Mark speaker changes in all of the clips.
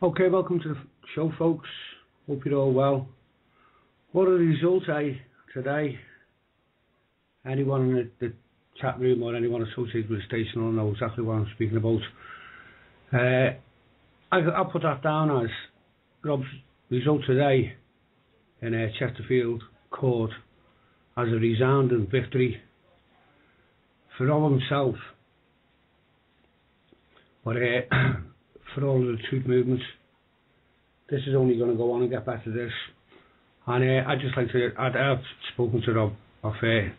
Speaker 1: Okay, welcome to the show, folks. Hope you're all well. What are the results today? Anyone in the chat room or anyone associated with the station will know exactly what I'm speaking about. I'll put that down as Rob's result today in Chesterfield Court as a resounding victory for Rob himself, but for all of the truth movements. This is only going to go on and get better, this. And I'd just like to, I've spoken to Rob off air,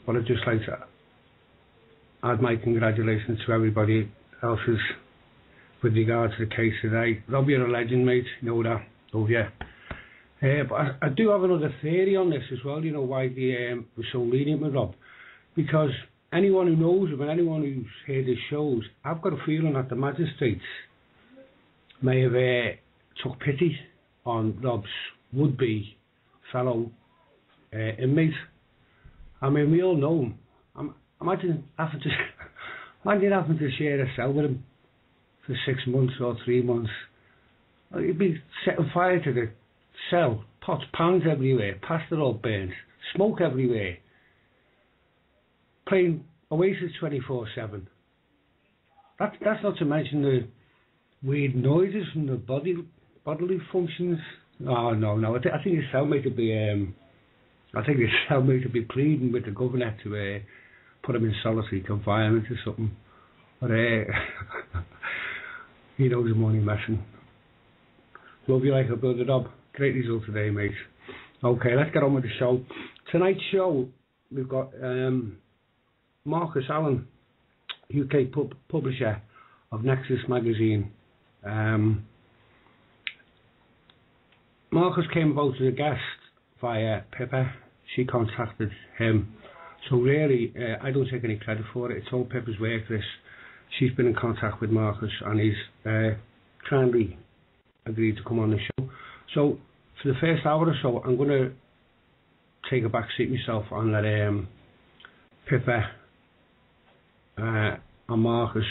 Speaker 1: but I'd just like to add my congratulations to everybody else's with regard to the case today. Rob, you're a legend, mate, you know that, oh yeah. But I do have another theory on this as well, you know, why we're so lenient with Rob. Because anyone who knows him and anyone who's heard his shows, I've got a feeling that the magistrates may have took pity on Rob's would-be fellow inmate. I mean, we all know him. Imagine having to share a cell with him for 6 months or 3 months. He'd be setting fire to the cell, pots, pans everywhere, pasta all burnt, smoke everywhere, playing Oasis 24/7. That's not to mention the weird noises from the bodily functions. Oh no! I think his cellmate would be pleading with the governor to put him in solitary confinement or something. But he knows I'm only messing. Love you like a brother, Rob. Great result today, mate. Okay, let's get on with the show. Tonight's show, we've got Marcus Allen, UK publisher of Nexus Magazine. Marcus came about as a guest via Pippa. She contacted him. So really, I don't take any credit for it. It's all Pippa's work, this. She's been in contact with Marcus and he's kindly agreed to come on the show. So for the first hour or so, I'm going to take a back seat myself and let Pippa and Marcus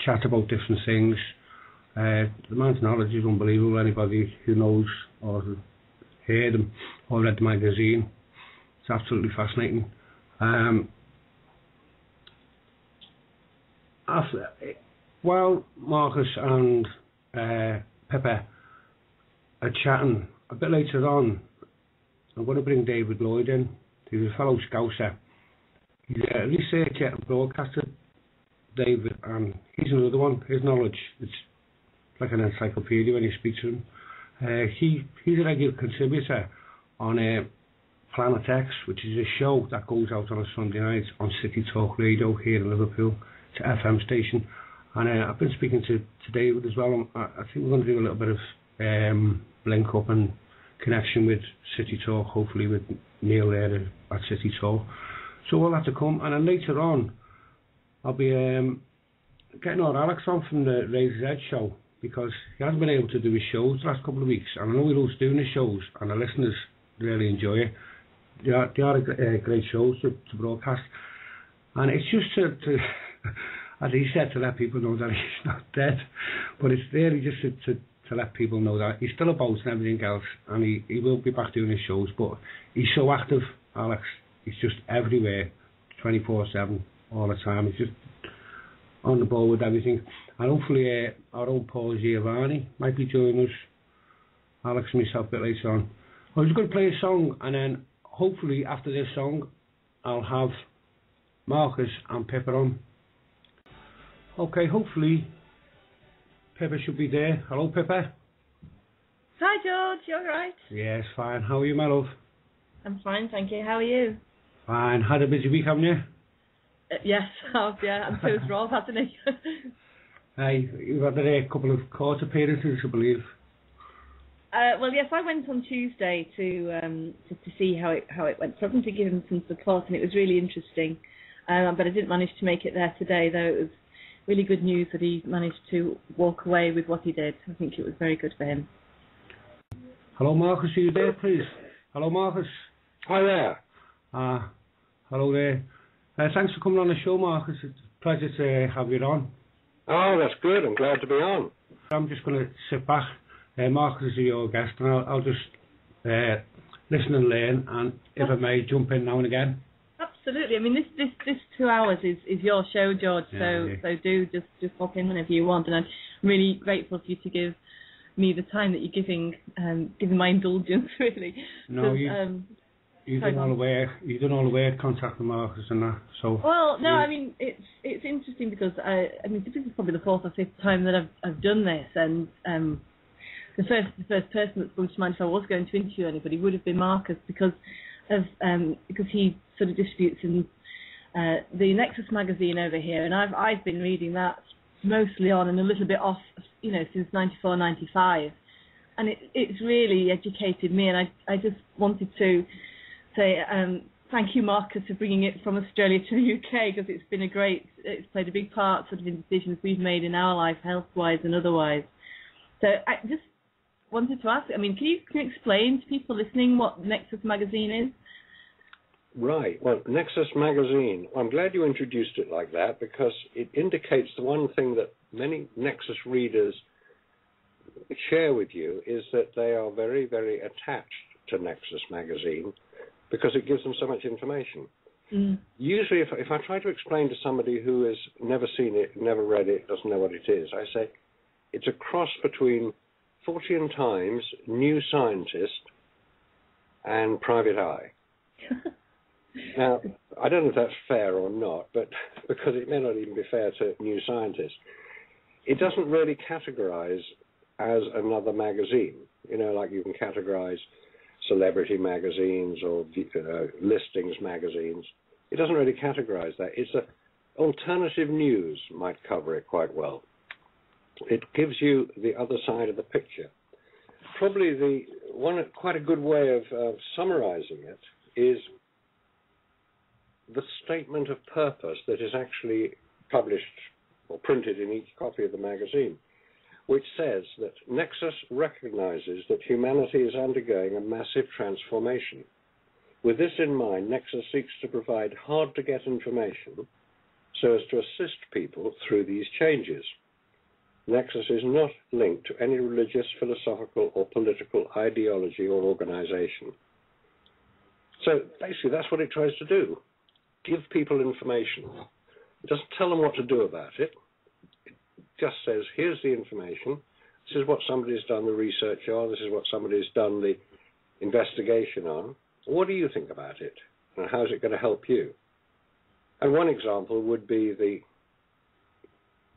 Speaker 1: chat about different things. The man's knowledge is unbelievable. Anybody who knows or heard him or read the magazine, it's absolutely fascinating. While Marcus and Pippa are chatting, a bit later on, I'm going to bring David Lloyd in. He's a fellow Scouser. He's a researcher and broadcaster, David, and he's another one. His knowledge, it's like an encyclopedia when you speak to him. He's a regular contributor on Planet X, which is a show that goes out on a Sunday night on City Talk Radio here in Liverpool. It's an FM station. And I've been speaking to David as well. I think we're going to do a little bit of link up and connection with City Talk, hopefully with Neil there at City Talk. So we'll have to come. And then later on, I'll be getting our Alex on from the Razor's Edge show, because he hasn't been able to do his shows the last couple of weeks. And I know he loves doing his shows, and the listeners really enjoy it. They are great shows to broadcast. And it's just to as he said, to let people know that he's not dead. But it's really just to let people know that he's still about and everything else. And he will be back doing his shows. But he's so active, Alex. He's just everywhere, 24/7, all the time. He's just on the ball with everything. And hopefully our own Paul Giovanni might be joining us, Alex and myself, a bit later on. I was going to play a song, and then hopefully after this song I'll have Marcus and Pippa on. Okay, hopefully Pippa should be there. Hello, Pippa.
Speaker 2: Hi, George. You all right?
Speaker 1: Yes, fine. How are you, my love?
Speaker 2: I'm fine, thank you. How are you?
Speaker 1: Fine. Had a busy week, haven't you?
Speaker 2: Yes, I have, yeah. And so's Rob, hasn't he?
Speaker 1: Hey, you've had a couple of court appearances, I believe.
Speaker 2: Well, yes, I went on Tuesday to see how it went. So I'm to give him some support, and it was really interesting. But I didn't manage to make it there today, though it was really good news that he managed to walk away with what he did. I think it was very good for him.
Speaker 1: Hello, Marcus. Are you there, please? Hello, Marcus.
Speaker 3: Hi there.
Speaker 1: Hello there. Thanks for coming on the show, Marcus. It's a pleasure to have you on.
Speaker 3: Oh, that's good. I'm glad to be on.
Speaker 1: I'm just going to sit back. Marcus is your guest, and I'll just listen and learn, and if I may, jump in now and again.
Speaker 2: Absolutely. I mean, this 2 hours is your show, George. So do just pop in whenever you want, and I'm really grateful for you to give me the time that you're giving my indulgence, really.
Speaker 1: No, you've done all the work contacting Marcus and that. So
Speaker 2: well, no, I mean it's interesting because I mean this is probably the 4th or 5th time that I've done this, and the first person that sprung to mind if I was going to interview anybody would have been Marcus because he sort of distributes in the Nexus Magazine over here, and I've been reading that mostly on and a little bit off, since 94, 95, and it's really educated me, and I just wanted to say thank you, Marcus, for bringing it from Australia to the UK, because it's played a big part sort of in decisions we've made in our life, health-wise and otherwise. So I just wanted to ask, I mean, can you explain to people listening what Nexus Magazine is?
Speaker 3: Right. Well, Nexus Magazine, I'm glad you introduced it like that, because it indicates the one thing that many Nexus readers share with you is that they are very, very attached to Nexus Magazine because it gives them so much information. Mm. Usually, if I try to explain to somebody who has never seen it, never read it, doesn't know what it is, I say it's a cross between Fortune Times, New Scientist, and Private Eye. Now, I don't know if that's fair or not, but because it may not even be fair to New Scientist, it doesn't really categorize as another magazine. Like you can categorize celebrity magazines or listings magazines. It doesn't really categorize that. It's alternative news might cover it quite well. It gives you the other side of the picture. Probably quite a good way of summarizing it is the statement of purpose that is actually published or printed in each copy of the magazine, which says that Nexus recognizes that humanity is undergoing a massive transformation. With this in mind, Nexus seeks to provide hard-to-get information so as to assist people through these changes. Nexus is not linked to any religious, philosophical, or political ideology or organization. So basically, that's what it tries to do. Give people information. It doesn't tell them what to do about it. It just says, here's the information. This is what somebody's done the research on. This is what somebody's done the investigation on. What do you think about it? And how's it going to help you? And one example would be the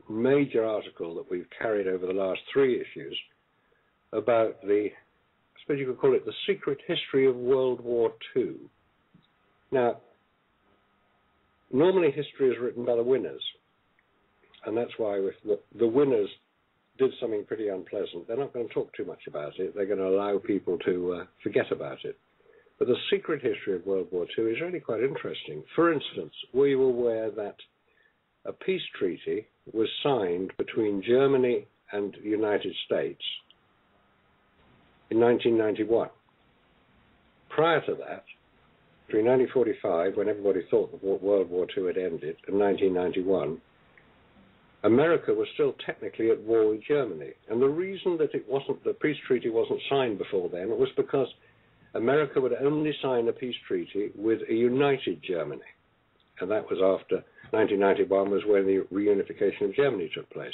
Speaker 3: major article that we've carried over the last 3 issues about I suppose you could call it the secret history of World War II. Now, normally history is written by the winners, and that's why if the winners did something pretty unpleasant, they're not going to talk too much about it. They're going to allow people to forget about it. But the secret history of World War II is really quite interesting. For instance, were you aware that a peace treaty was signed between Germany and the United States in 1991? Prior to that, between 1945, when everybody thought that World War II had ended, and 1991, America was still technically at war with Germany. And the reason that the peace treaty wasn't signed before then was because America would only sign a peace treaty with a united Germany. And that was after 1991 was when the reunification of Germany took place.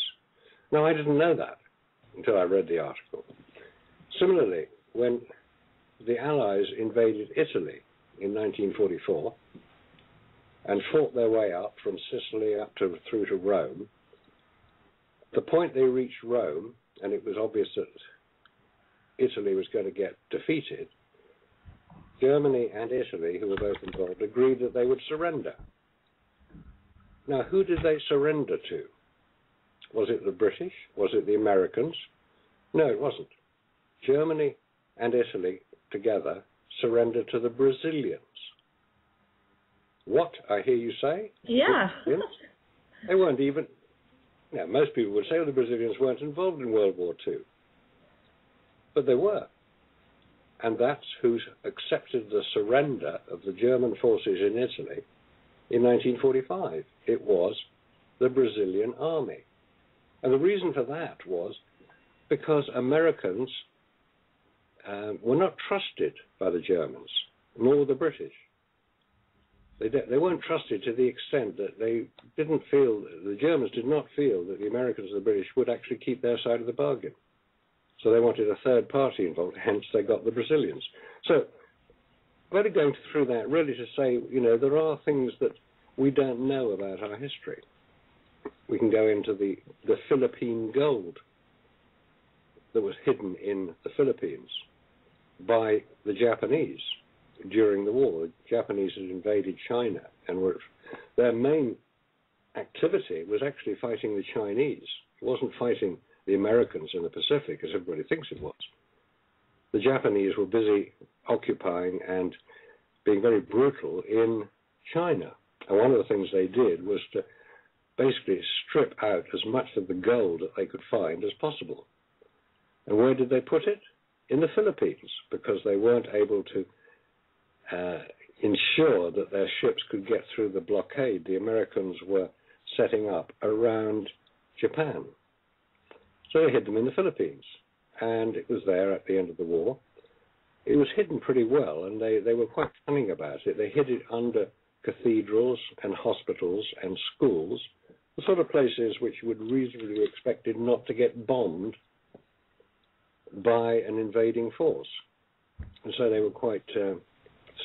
Speaker 3: Now, I didn't know that until I read the article. Similarly, when the Allies invaded Italy in 1944 and fought their way up from Sicily through to Rome, the point they reached Rome, and it was obvious that Italy was going to get defeated, Germany and Italy, who were both involved, agreed that they would surrender. Now, who did they surrender to? Was it the British? Was it the Americans? No, it wasn't. Germany and Italy together surrendered to the Brazilians. What, I hear you say?
Speaker 2: Yeah.
Speaker 3: They weren't even... Now, most people would say the Brazilians weren't involved in World War II. But they were. And that's who accepted the surrender of the German forces in Italy in 1945. It was the Brazilian army. And the reason for that was because Americans were not trusted by the Germans, nor the British. They weren't trusted to the extent that the Germans did not feel that the Americans and the British would actually keep their side of the bargain. So they wanted a third party involved, hence they got the Brazilians. So I'm only going through that really to say, there are things that we don't know about our history. We can go into the Philippine gold that was hidden in the Philippines by the Japanese during the war. The Japanese had invaded China, and their main activity was actually fighting the Chinese. It wasn't fighting the Americans in the Pacific, as everybody thinks it was. The Japanese were busy occupying and being very brutal in China. And one of the things they did was to basically strip out as much of the gold that they could find as possible. And where did they put it? In the Philippines, because they weren't able to ensure that their ships could get through the blockade the Americans were setting up around Japan. So they hid them in the Philippines, and it was there at the end of the war. It was hidden pretty well, and they were quite cunning about it. They hid it under cathedrals and hospitals and schools, the sort of places which you would reasonably be expected not to get bombed by an invading force. And so they were quite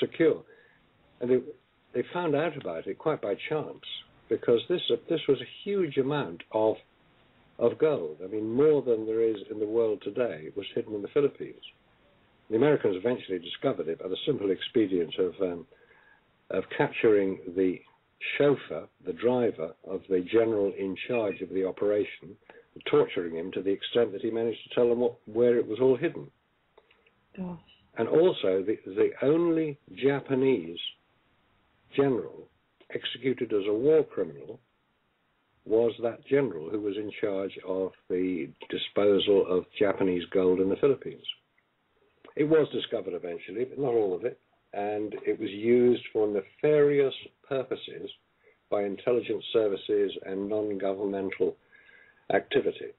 Speaker 3: secure. And they found out about it quite by chance, because this was a huge amount of gold. I mean, more than there is in the world today was hidden in the Philippines. The Americans eventually discovered it by the simple expedient of capturing the chauffeur, the driver of the general in charge of the operation, torturing him to the extent that he managed to tell them where it was all hidden.
Speaker 2: Gosh.
Speaker 3: And also, the only Japanese general executed as a war criminal was that general who was in charge of the disposal of Japanese gold in the Philippines. It was discovered eventually, but not all of it, and it was used for nefarious purposes by intelligence services and non-governmental activity.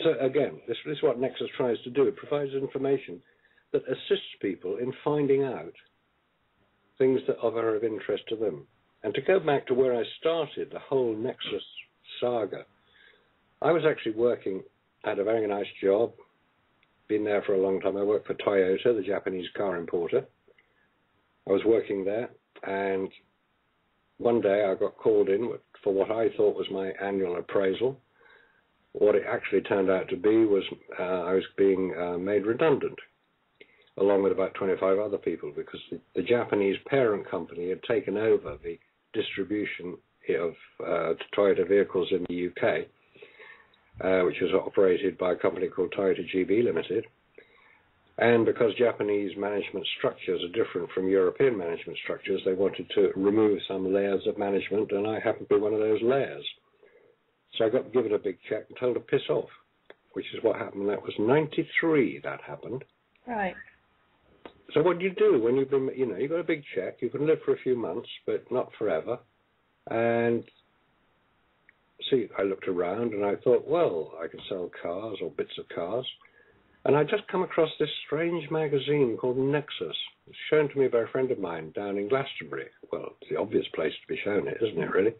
Speaker 3: So again, this is what Nexus tries to do. It provides information that assists people in finding out things that are of interest to them. And to go back to where I started, the whole Nexus saga, I was actually working at a very nice job, been there for a long time. I worked for Toyota, the Japanese car importer. I was working there, and one day I got called in for what I thought was my annual appraisal. What it actually turned out to be was I was being made redundant, along with about 25 other people, because the Japanese parent company had taken over the distribution of Toyota vehicles in the UK, which was operated by a company called Toyota GB Limited. And because Japanese management structures are different from European management structures, they wanted to remove some layers of management, and I happened to be one of those layers. So I got given a big check and told to piss off, which is what happened. That was 93 that happened.
Speaker 2: Right.
Speaker 3: So what do you do when you've been, you got a big check, you can live for a few months, but not forever. And see, I looked around and I thought, well, I can sell cars or bits of cars. And I just come across this strange magazine called Nexus. It's shown to me by a friend of mine down in Glastonbury. Well, it's the obvious place to be shown it, isn't it, really?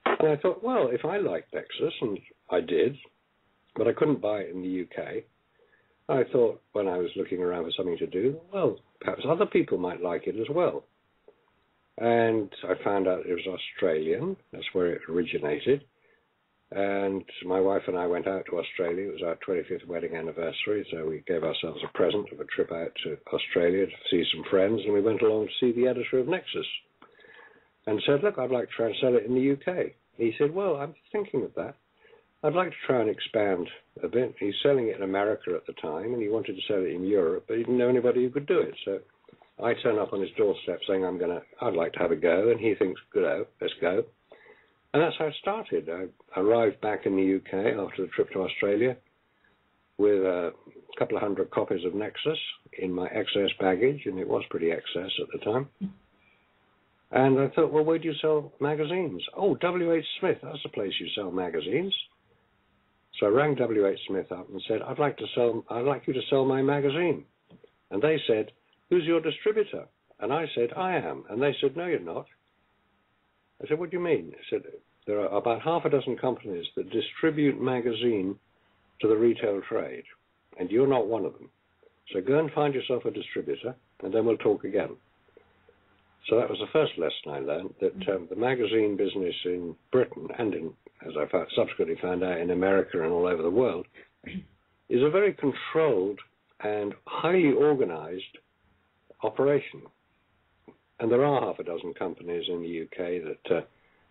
Speaker 3: And I thought, well, if I like Nexus, and I did, but I couldn't buy it in the UK, I thought, when I was looking around for something to do, well, perhaps other people might like it as well. And I found out it was Australian. That's where it originated. And my wife and I went out to Australia. It was our 25th wedding anniversary, so we gave ourselves a present of a trip out to Australia to see some friends, and we went along to see the editor of Nexus and said, look, I'd like to try and sell it in the UK. He said, well, I'm thinking of that. I'd like to try and expand a bit. He's selling it in America at the time, and he wanted to sell it in Europe, but he didn't know anybody who could do it. So I turn up on his doorstep saying, I'd like to have a go, and he thinks, good, let's go. And that's how it started. I arrived back in the UK after the trip to Australia with a couple of hundred copies of Nexus in my excess baggage, and it was pretty excess at the time. And I thought, well, where do you sell magazines? Oh, W.H. Smith, that's the place you sell magazines. So I rang W.H. Smith up and said, I'd like you to sell my magazine. And they said, who's your distributor? And I said, I am. And they said, no, you're not. I said, what do you mean? I said, there are about half a dozen companies that distribute magazine to the retail trade, and you're not one of them. So go and find yourself a distributor, and then we'll talk again. So that was the first lesson I learned, that the magazine business in Britain, and as I subsequently found out, in America and all over the world, is a very controlled and highly organized operation. And there are half a dozen companies in the UK that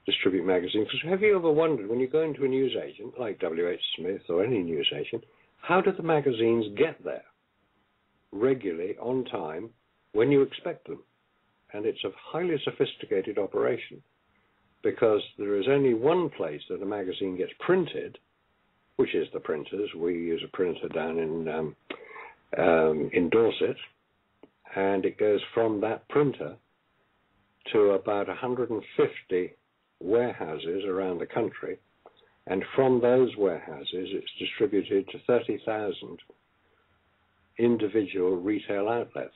Speaker 3: distribute magazines. Because have you ever wondered, when you go into a newsagent, like W.H. Smith or any newsagent, how do the magazines get there regularly, on time, when you expect them? And it's a highly sophisticated operation, because there is only one place that a magazine gets printed, which is the printers. We use a printer down in Dorset, and it goes from that printer to about 150 warehouses around the country, and from those warehouses it's distributed to 30,000 individual retail outlets.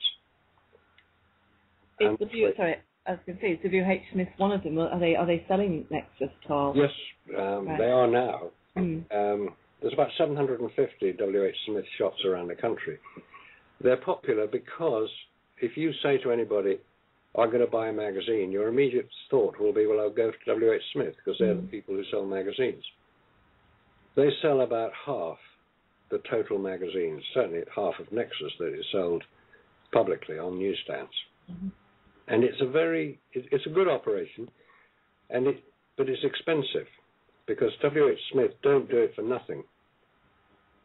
Speaker 2: Sorry, I was going to say, is W.H. Smith one of them? Are they selling Nexus at all?
Speaker 3: Yes,
Speaker 2: right.
Speaker 3: They are now. There's about 750 W.H. Smith shops around the country. They're popular because if you say to anybody, I'm going to buy a magazine, your immediate thought will be, well, I'll go to W.H. Smith, because they're the people who sell magazines. They sell about half the total magazines, certainly half of Nexus that is sold publicly on newsstands. And it's a good operation, but it's expensive, because W.H. Smith don't do it for nothing.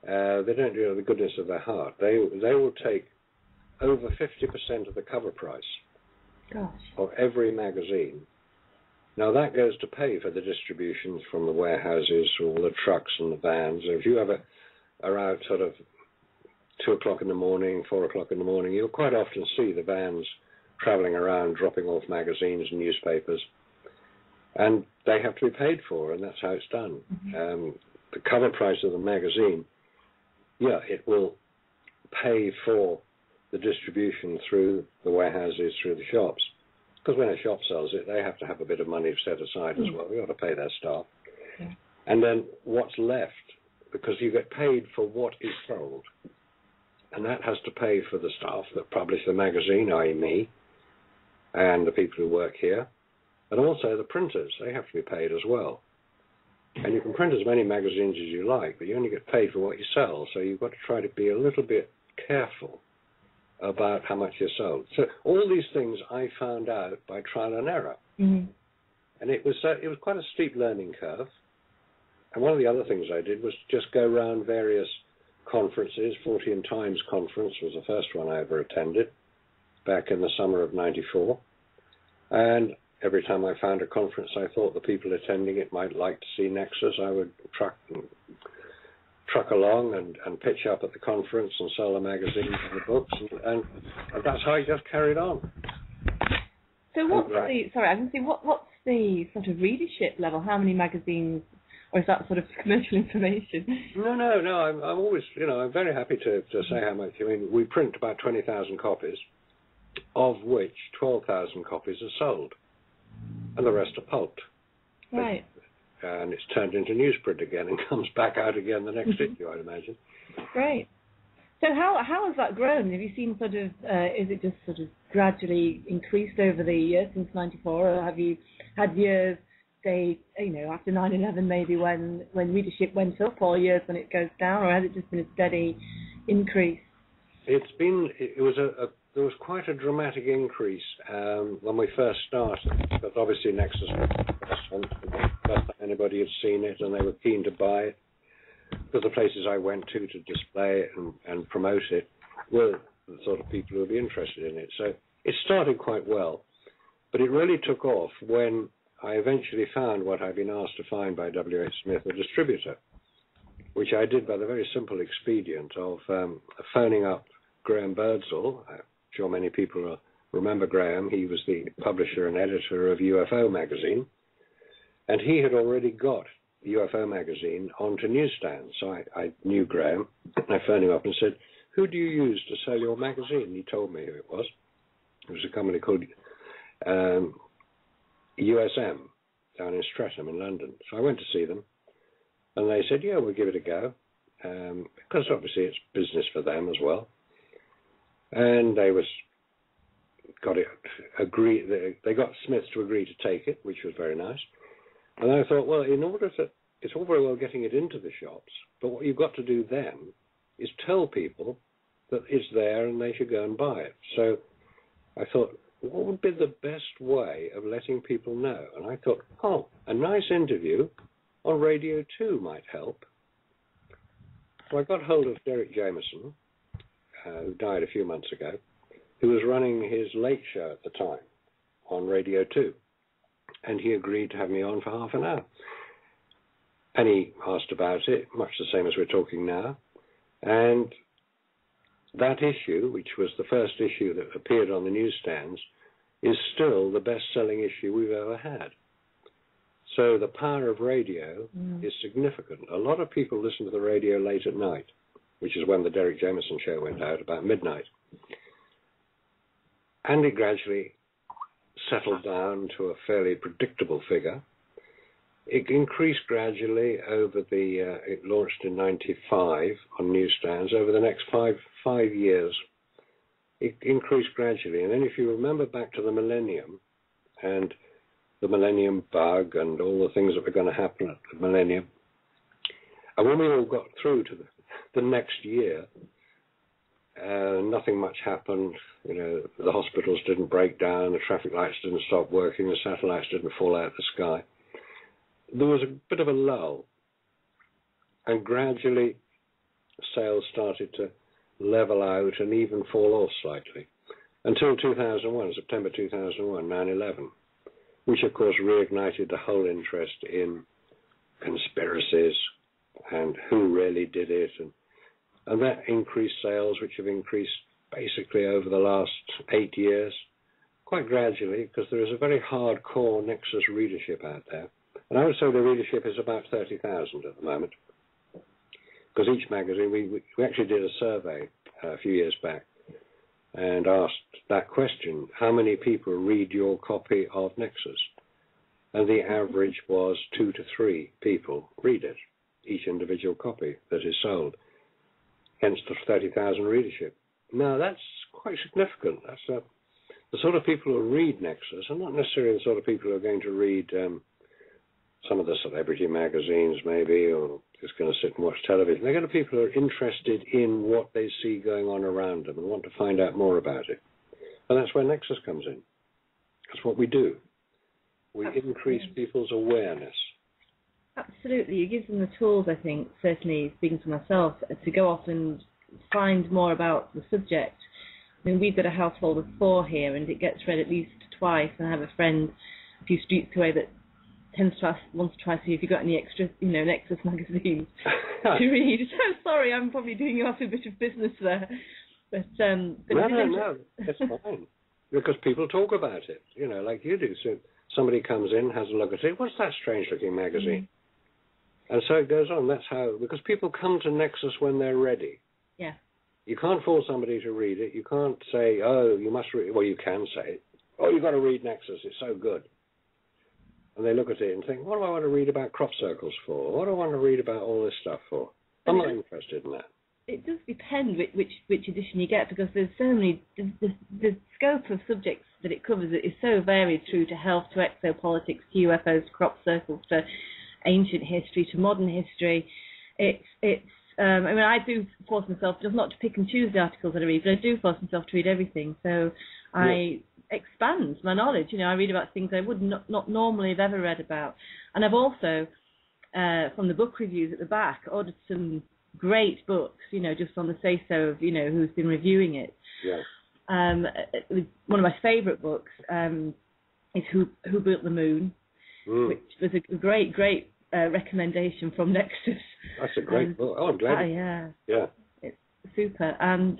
Speaker 3: They don't do it out of the goodness of their heart. They will take over 50% of the cover price of every magazine. Now that goes to pay for the distributions from the warehouses, all the trucks and the vans. If you ever are out sort of 2 o'clock in the morning, 4 o'clock in the morning, you'll quite often see the vans traveling around dropping off magazines and newspapers, and they have to be paid for, and that's how it's done. The cover price of the magazine, it will pay for the distribution through the warehouses, through the shops, because when a shop sells it, they have to have a bit of money set aside as well. We ought to pay their staff. And then what's left, because you get paid for what is sold, and that has to pay for the staff that publish the magazine, i.e. me, and the people who work here, and also the printers. They have to be paid as well. And you can print as many magazines as you like, but you only get paid for what you sell, so you've got to try to be a little bit careful about how much you sold. So all these things I found out by trial and error. And it was quite a steep learning curve. And one of the other things I did was just go around various conferences. 14 Times Conference was the first one I ever attended back in the summer of '94. And every time I found a conference I thought the people attending it might like to see Nexus, I would truck along and pitch up at the conference and sell the magazines and the books, and that's how I just carried on.
Speaker 2: So what's the sort of readership level? How many magazines, or is that sort of commercial information? No.
Speaker 3: I'm always, I'm very happy to say how much. I mean, we print about 20,000 copies, of which 12,000 copies are sold, and the rest are pulped.
Speaker 2: Right.
Speaker 3: And it's turned into newsprint again and comes back out again the next issue, I'd imagine.
Speaker 2: Great. So how has that grown? Have you seen sort of, is it just sort of gradually increased over the years since '94, or have you had years, say, after 9/11 maybe when readership went up, or years when it goes down, or has it just been a steady increase? There was quite a dramatic increase when we first started,
Speaker 3: but obviously Nexus was the first time anybody had seen it, and they were keen to buy it, because the places I went to display it and promote it were the sort of people who would be interested in it. So it started quite well, but it really took off when I eventually found what I'd been asked to find by W.H. Smith, a distributor, which I did by the very simple expedient of phoning up Graham Birdsall. I'm sure many people remember Graham. He was the publisher and editor of UFO magazine, and he had already got UFO magazine onto newsstands. So I knew Graham. I phoned him up and said, "Who do you use to sell your magazine?" And he told me who it was. It was a company called USM down in Streatham in London. So I went to see them, and they said, "Yeah, we'll give it a go," because obviously it's business for them as well. And they got Smiths to agree to take it, which was very nice. And I thought, well, it's all very well getting it into the shops, but what you've got to do then is tell people that it's there and they should go and buy it. So I thought, what would be the best way of letting people know? And I thought, a nice interview on Radio 2 might help. So I got hold of Derek Jameson, who died a few months ago, who was running his late show at the time on Radio 2. And he agreed to have me on for half an hour. And he asked about it, much the same as we're talking now. And that issue, which was the first issue that appeared on the newsstands, is still the best-selling issue we've ever had. So the power of radio is significant. A lot of people listen to the radio late at night, which is when the Derek Jameson show went out, about midnight. And it gradually settled down to a fairly predictable figure. It increased gradually over it launched in 95 on newsstands. Over the next five years, it increased gradually. And then if you remember back to the millennium and the millennium bug and all the things that were going to happen at the millennium, and when we all got through to the next year, nothing much happened. You know, the hospitals didn't break down, the traffic lights didn't stop working, the satellites didn't fall out of the sky. There was a bit of a lull, and gradually sales started to level out and even fall off slightly until 2001, September 2001, 9/11, which of course reignited the whole interest in conspiracies and who really did it, and that increased sales, which have increased basically over the last 8 years, quite gradually, because there is a very hardcore Nexus readership out there. And I would say the readership is about 30,000 at the moment, because each magazine, we actually did a survey a few years back and asked that question: how many people read your copy of Nexus? And the average was 2 to 3 people read it, each individual copy that is sold, hence the 30,000 readership. Now, that's quite significant. That's the sort of people who read Nexus are not necessarily the sort of people who are going to read some of the celebrity magazines, maybe, or just going to sit and watch television. They're going to be people who are interested in what they see going on around them and want to find out more about it. And that's where Nexus comes in. That's what we do. We increase people's awareness.
Speaker 2: Absolutely. It gives them the tools, I think, certainly speaking for myself, to go off and find more about the subject. I mean, we've got a household of 4 here, and it gets read at least twice. And I have a friend a few streets away that tends to ask, wants to try to see if you've got any extra, Nexus magazines to read. So sorry, I'm probably doing you off a bit of business there. But
Speaker 3: no, it's fine. Because people talk about it, like you do. So somebody comes in, has a look at it. What's that strange-looking magazine? And so it goes on. That's how, because people come to Nexus when they're ready.
Speaker 2: Yeah.
Speaker 3: You can't force somebody to read it. You can't say, oh, you must read it. Well, you can say it. Oh, you've got to read Nexus. It's so good. And they look at it and think, what do I want to read about crop circles for? What do I want to read about all this stuff for? I'm not interested in that.
Speaker 2: It does depend which edition you get, because there's so many, the scope of subjects that it covers is so varied, through to health, to exopolitics, to UFOs, to crop circles, to ancient history, to modern history. I do force myself just not to pick and choose the articles that I read, but I do force myself to read everything. So I expand my knowledge. I read about things I would not normally have ever read about. And I've also, from the book reviews at the back, ordered some great books, just on the say-so of, who's been reviewing it.
Speaker 3: Yeah.
Speaker 2: One of my favourite books is Who Built the Moon, which was a great recommendation from Nexus.
Speaker 3: That's a great book. Oh, I'm glad.
Speaker 2: Yeah. It's super. And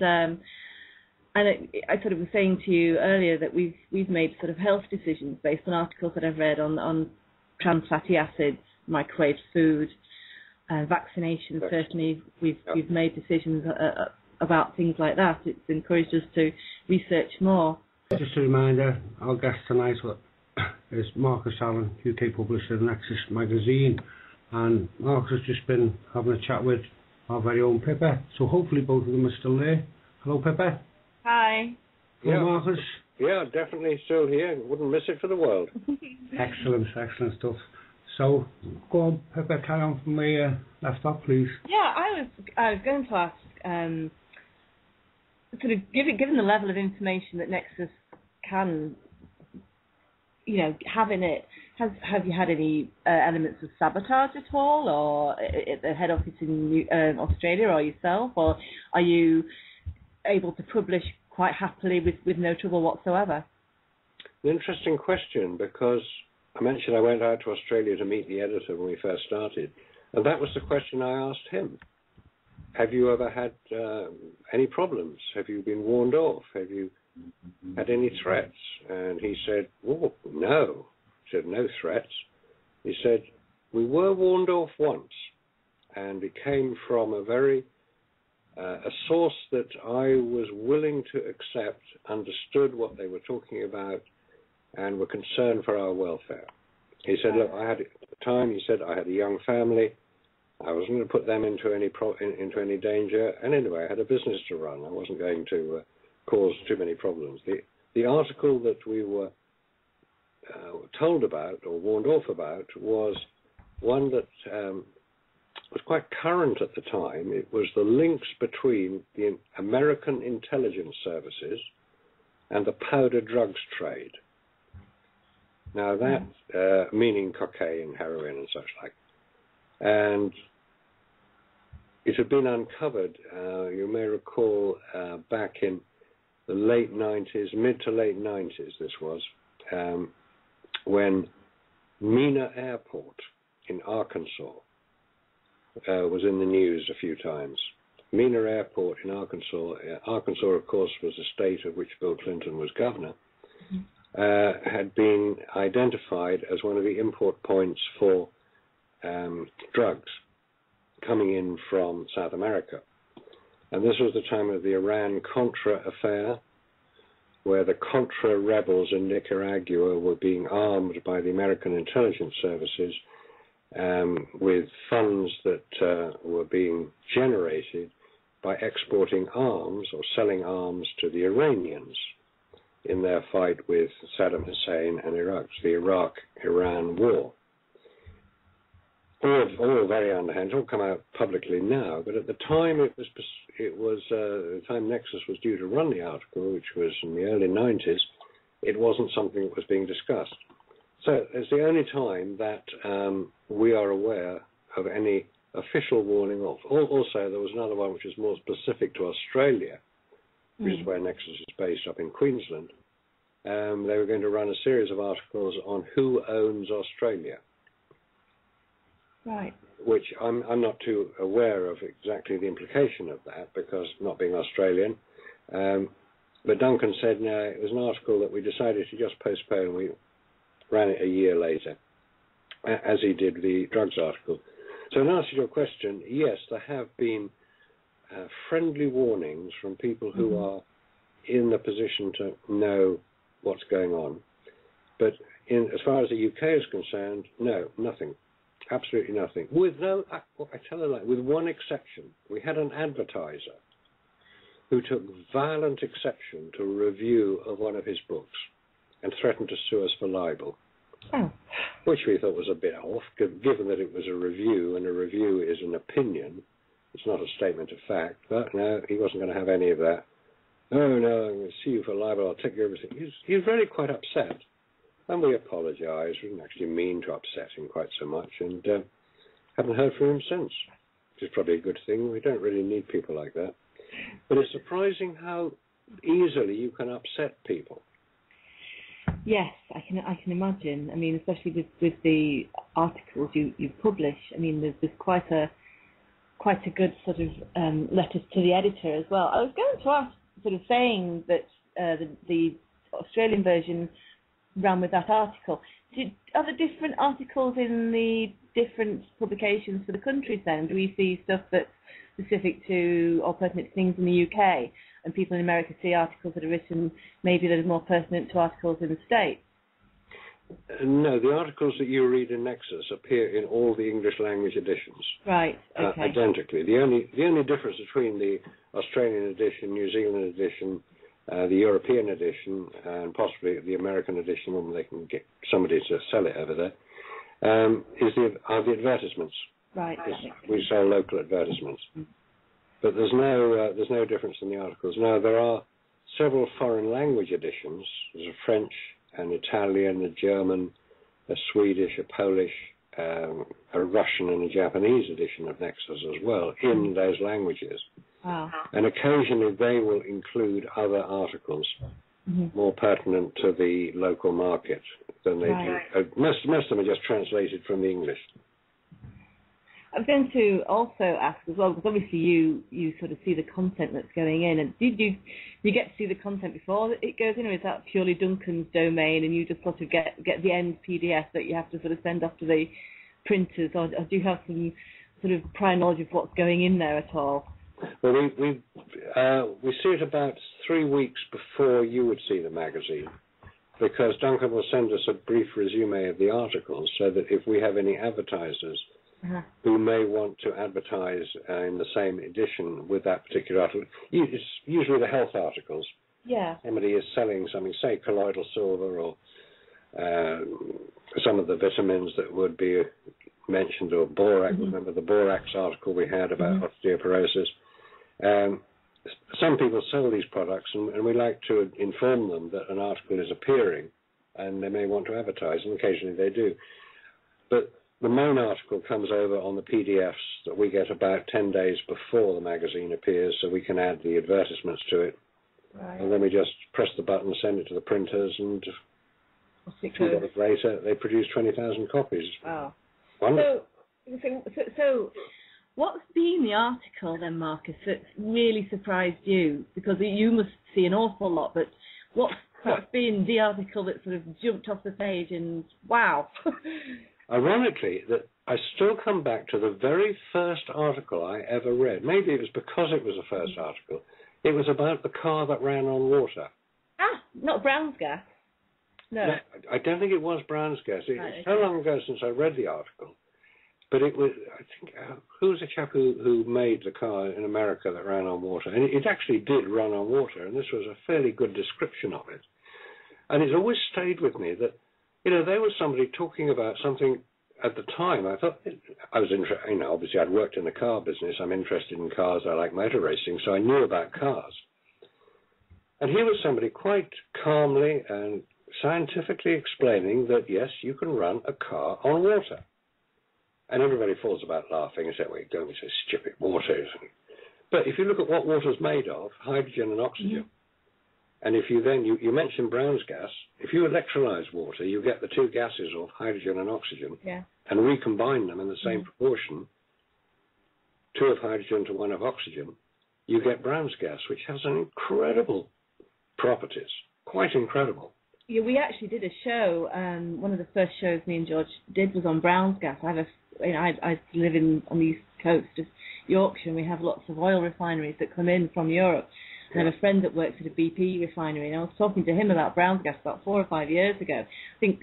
Speaker 2: I sort of was saying to you earlier that we've made sort of health decisions based on articles that I've read on trans fatty acids, microwave food, vaccinations.
Speaker 3: Yes.
Speaker 2: Certainly, we've made decisions about things like that. It's encouraged us to research more.
Speaker 1: Just a reminder, our guest tonight is Marcus Allen, UK publisher of Nexus Magazine, and Marcus has just been having a chat with our very own Pippa, so hopefully both of them are still there. Hello, Pippa.
Speaker 2: Hi.
Speaker 1: Hello, Marcus.
Speaker 3: Yeah, definitely still here. Wouldn't miss it for the world.
Speaker 1: Excellent stuff. So, go on, Pippa, carry on from where you left off, please.
Speaker 2: Yeah, I was going to ask, sort of given the level of information that Nexus can, have in it, have you had any elements of sabotage at all, or at the head office in Australia, or yourself, or are you able to publish quite happily with no trouble whatsoever?
Speaker 3: An interesting question, because I mentioned I went out to Australia to meet the editor when we first started, and that was the question I asked him. Have you ever had any problems? Have you been warned off? Have you had any threats? And he said, oh, no. He said, no threats. He said, we were warned off once, and it came from a source that I was willing to accept, understood what they were talking about, and were concerned for our welfare. He said, look, at the time, he said, I had a young family. I wasn't going to put them into any danger. And anyway, I had a business to run. I wasn't going to cause too many problems. The article that we were told about or warned off about was one that was quite current at the time. It was the links between the American intelligence services and the powder drugs trade. Now that, meaning cocaine, heroin and such like. And it had been uncovered, you may recall, back in the late 90s, mid to late 90s this was, when Mena Airport in Arkansas was in the news a few times. Mena Airport in Arkansas, Arkansas of course was a state of which Bill Clinton was governor, had been identified as one of the import points for drugs coming in from South America. And this was the time of the Iran-Contra affair, where the Contra rebels in Nicaragua were being armed by the American intelligence services with funds that were being generated by exporting arms or selling arms to the Iranians in their fight with Saddam Hussein and Iraq, the Iraq-Iran war. All very underhand. It's all come out publicly now, but at the time the time Nexus was due to run the article, which was in the early 90s, it wasn't something that was being discussed. So it's the only time that we are aware of any official warning off. Also, there was another one which is more specific to Australia, which is where Nexus is based up in Queensland. They were going to run a series of articles on who owns Australia.
Speaker 2: Right.
Speaker 3: Which I'm not too aware of exactly the implication of that, because not being Australian. But Duncan said, no, it was an article that we decided to just postpone. We ran it a year later, as he did the drugs article. So in answer to your question, yes, there have been friendly warnings from people who are in the position to know what's going on. But as far as the UK is concerned, no, nothing. Absolutely nothing. With with one exception. We had an advertiser who took violent exception to a review of one of his books and threatened to sue us for libel.
Speaker 2: Oh.
Speaker 3: Which we thought was a bit off, given that it was a review, and a review is an opinion. It's not a statement of fact. But no, he wasn't going to have any of that. Oh, no, I'm going to sue you for libel. I'll take you everything. He was really quite upset. And we apologised. We didn't actually mean to upset him quite so much, and haven't heard from him since, which is probably a good thing. We don't really need people like that. But it's surprising how easily you can upset people.
Speaker 2: Yes, I can imagine. I mean, especially with the articles you publish. I mean, there's quite a good sort of letters to the editor as well. I was going to ask, sort of saying that the Australian version ran with that article. Are there different articles in the different publications for the countries then? Do we see stuff that's specific to or pertinent to things in the UK, and people in America see articles that are written maybe that are more pertinent to articles in the States?
Speaker 3: No, the articles that you read in Nexus appear in all the English language editions.
Speaker 2: Right, okay.
Speaker 3: Identically. The only difference between the Australian edition, New Zealand edition, the European edition, and possibly the American edition when they can get somebody to sell it over there, are the advertisements.
Speaker 2: Right.
Speaker 3: We sell local advertisements. But there's no difference in the articles. Now, there are several foreign language editions. There's a French, an Italian, a German, a Swedish, a Polish, a Russian and a Japanese edition of Nexus as well in those languages.
Speaker 2: Wow.
Speaker 3: And occasionally they will include other articles more pertinent to the local market than they do. Most of them are just translated from the English.
Speaker 2: I was going to also ask as well, because obviously you sort of see the content that's going in, and do you get to see the content before it goes in, or is that purely Duncan's domain and you just sort of get the end PDF that you have to sort of send off to the printers, or do you have some sort of prior knowledge of what's going in there at all?
Speaker 3: Well, we see it about 3 weeks before you would see the magazine, because Duncan will send us a brief resume of the articles so that if we have any advertisers who may want to advertise in the same edition with that particular article. It's usually the health articles.
Speaker 2: Yeah.
Speaker 3: Somebody is selling something, say colloidal silver or some of the vitamins that would be mentioned, or borax. Remember the borax article we had about osteoporosis. Some people sell these products, and we like to inform them that an article is appearing, and they may want to advertise, and occasionally they do. But the main article comes over on the PDFs that we get about 10 days before the magazine appears, so we can add the advertisements to it. Right. And then we just press the button, send it to the printers, and 2 days later they produce 20,000 copies.
Speaker 2: Wow.
Speaker 3: Wonderful.
Speaker 2: So what's been the article then, Marcus, that really surprised you? Because you must see an awful lot, but what's been the article that sort of jumped off the page and wow?
Speaker 3: Ironically, that I still come back to the very first article I ever read. Maybe it was because it was the first article. It was about the car that ran on water.
Speaker 2: Ah, not Brown's gas. No,
Speaker 3: I don't think it was Brown's gas. It's so long ago since I read the article. But it was, I think, who was the chap who made the car in America that ran on water? And it actually did run on water, and this was a fairly good description of it. And it's always stayed with me that, there was somebody talking about something at the time. I thought, I was interested, obviously I'd worked in the car business. I'm interested in cars. I like motor racing, so I knew about cars. And here was somebody quite calmly and scientifically explaining that, yes, you can run a car on water. And everybody falls about laughing and say, well, don't be so stupid, water isn't. But if you look at what water's made of, hydrogen and oxygen, and if you then, you mentioned Brown's gas, if you electrolyze water, you get the two gases of hydrogen and oxygen, and recombine them in the same proportion, 2 of hydrogen to 1 of oxygen, you get Brown's gas, which has an incredible properties, quite incredible.
Speaker 2: Yeah, we actually did a show. One of the first shows me and George did was on Brown's gas. I live on the east coast of Yorkshire, and we have lots of oil refineries that come in from Europe. I have a friend that works at a BP refinery, and I was talking to him about Brown's gas about 4 or 5 years ago. I think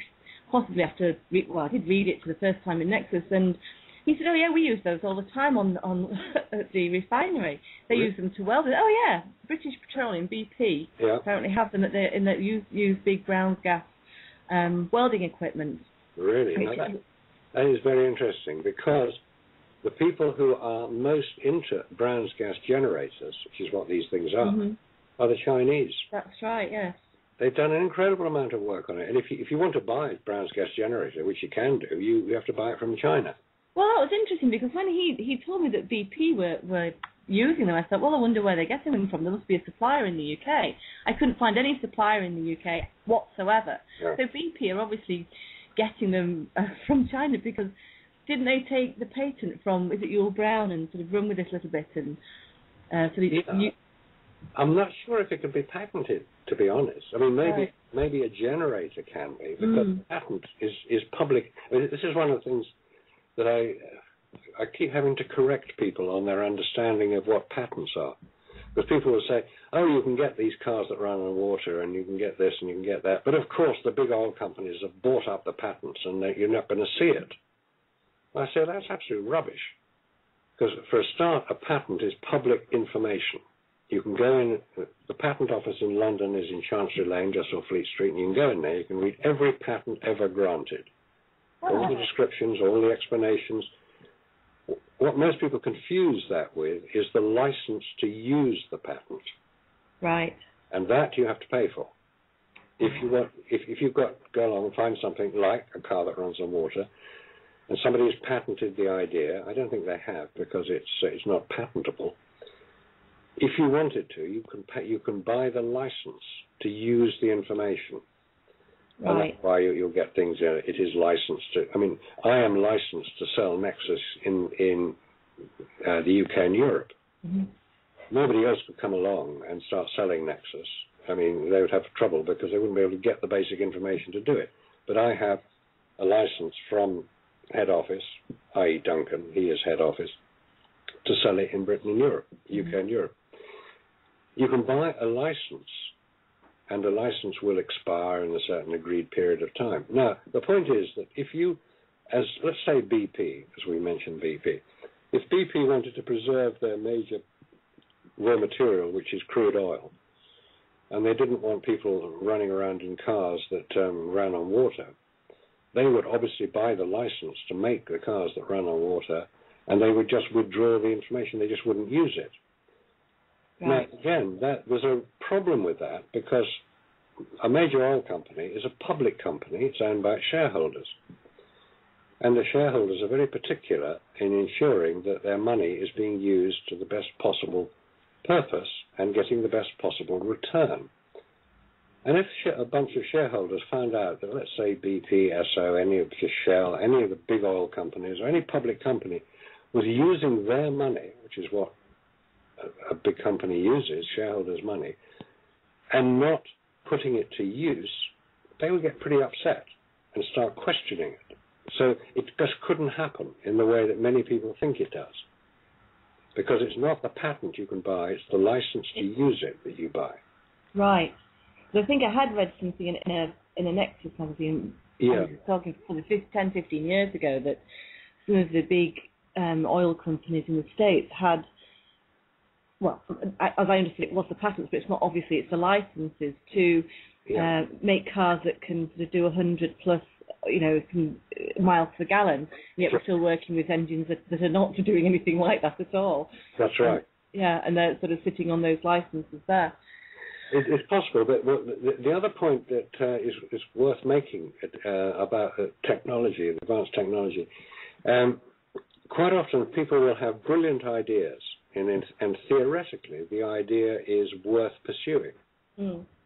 Speaker 2: possibly after, I did read it for the first time in Nexus, and he said, oh yeah, we use those all the time on at the refinery. They use them to weld it. Oh yeah, British Petroleum, BP, apparently have them use big Brown's gas welding equipment.
Speaker 3: Really? That is very interesting, because the people who are most into Brown's gas generators, which is what these things are the Chinese.
Speaker 2: That's right, yes.
Speaker 3: They've done an incredible amount of work on it. And if you want to buy a Brown's gas generator, which you can do, you have to buy it from China.
Speaker 2: Well, that was interesting, because when he told me that BP were using them, I thought, well, I wonder where they're getting them from. There must be a supplier in the UK. I couldn't find any supplier in the UK whatsoever. Yeah. So BP are obviously getting them from China, because didn't they take the patent from, is it Yule Brown, and sort of run with this a little bit? And
Speaker 3: I'm not sure if it can be patented, to be honest. I mean, maybe a generator can be, because patent is public. I mean, this is one of the things that I keep having to correct people on their understanding of what patents are. Because people will say, oh, you can get these cars that run on water, and you can get this, and you can get that. But of course, the big oil companies have bought up the patents, and you're not going to see it. I say, that's absolute rubbish. Because for a start, a patent is public information. You can go in, the patent office in London is in Chancery Lane, just off Fleet Street, and you can go in there, you can read every patent ever granted. All the descriptions, all the explanations. What most people confuse that with is the license to use the patent.
Speaker 2: Right.
Speaker 3: And that you have to pay for. If you've got go along and find something like a car that runs on water, and somebody has patented the idea, I don't think they have, because it's not patentable. If you wanted to, you can buy the license to use the information.
Speaker 2: Right.
Speaker 3: And that's why you'll get things. It is licensed to. I mean, I am licensed to sell Nexus in the UK and Europe.
Speaker 2: Mm-hmm.
Speaker 3: Nobody else could come along and start selling Nexus. I mean, they would have trouble because they wouldn't be able to get the basic information to do it. But I have a license from head office, i.e. Duncan, he is head office, to sell it in Britain and Europe, UK and Europe. You can buy a license, and the license will expire in a certain agreed period of time. Now, the point is that if you, as let's say BP, as we mentioned BP, if BP wanted to preserve their major raw material, which is crude oil, and they didn't want people running around in cars that ran on water, they would obviously buy the license to make the cars that run on water, and they would just withdraw the information. They just wouldn't use it. Right. Now, again, there's a problem with that, because a major oil company is a public company. It's owned by its shareholders. And the shareholders are very particular in ensuring that their money is being used to the best possible purpose and getting the best possible return. And if a bunch of shareholders found out that, let's say, BP, Esso, any of Shell, any of the big oil companies, or any public company was using their money, which is what a big company uses, shareholders' money, and not putting it to use, they would get pretty upset and start questioning it. So it just couldn't happen in the way that many people think it does. Because it's not the patent you can buy, it's the license to use it that you buy.
Speaker 2: Right. So I think I had read something in a Nexus magazine, talking probably 10, 15 years ago, that some of the big oil companies in the States had, well, as I understand it, was the patents, but it's not, obviously it's the licenses to make cars that can sort of do 100 plus, miles per gallon, and yet we're still working with engines that are not doing anything like that at all.
Speaker 3: That's right.
Speaker 2: And they're sort of sitting on those licenses there.
Speaker 3: It's possible, but the other point that is worth making about technology, advanced technology, quite often people will have brilliant ideas, and theoretically the idea is worth pursuing,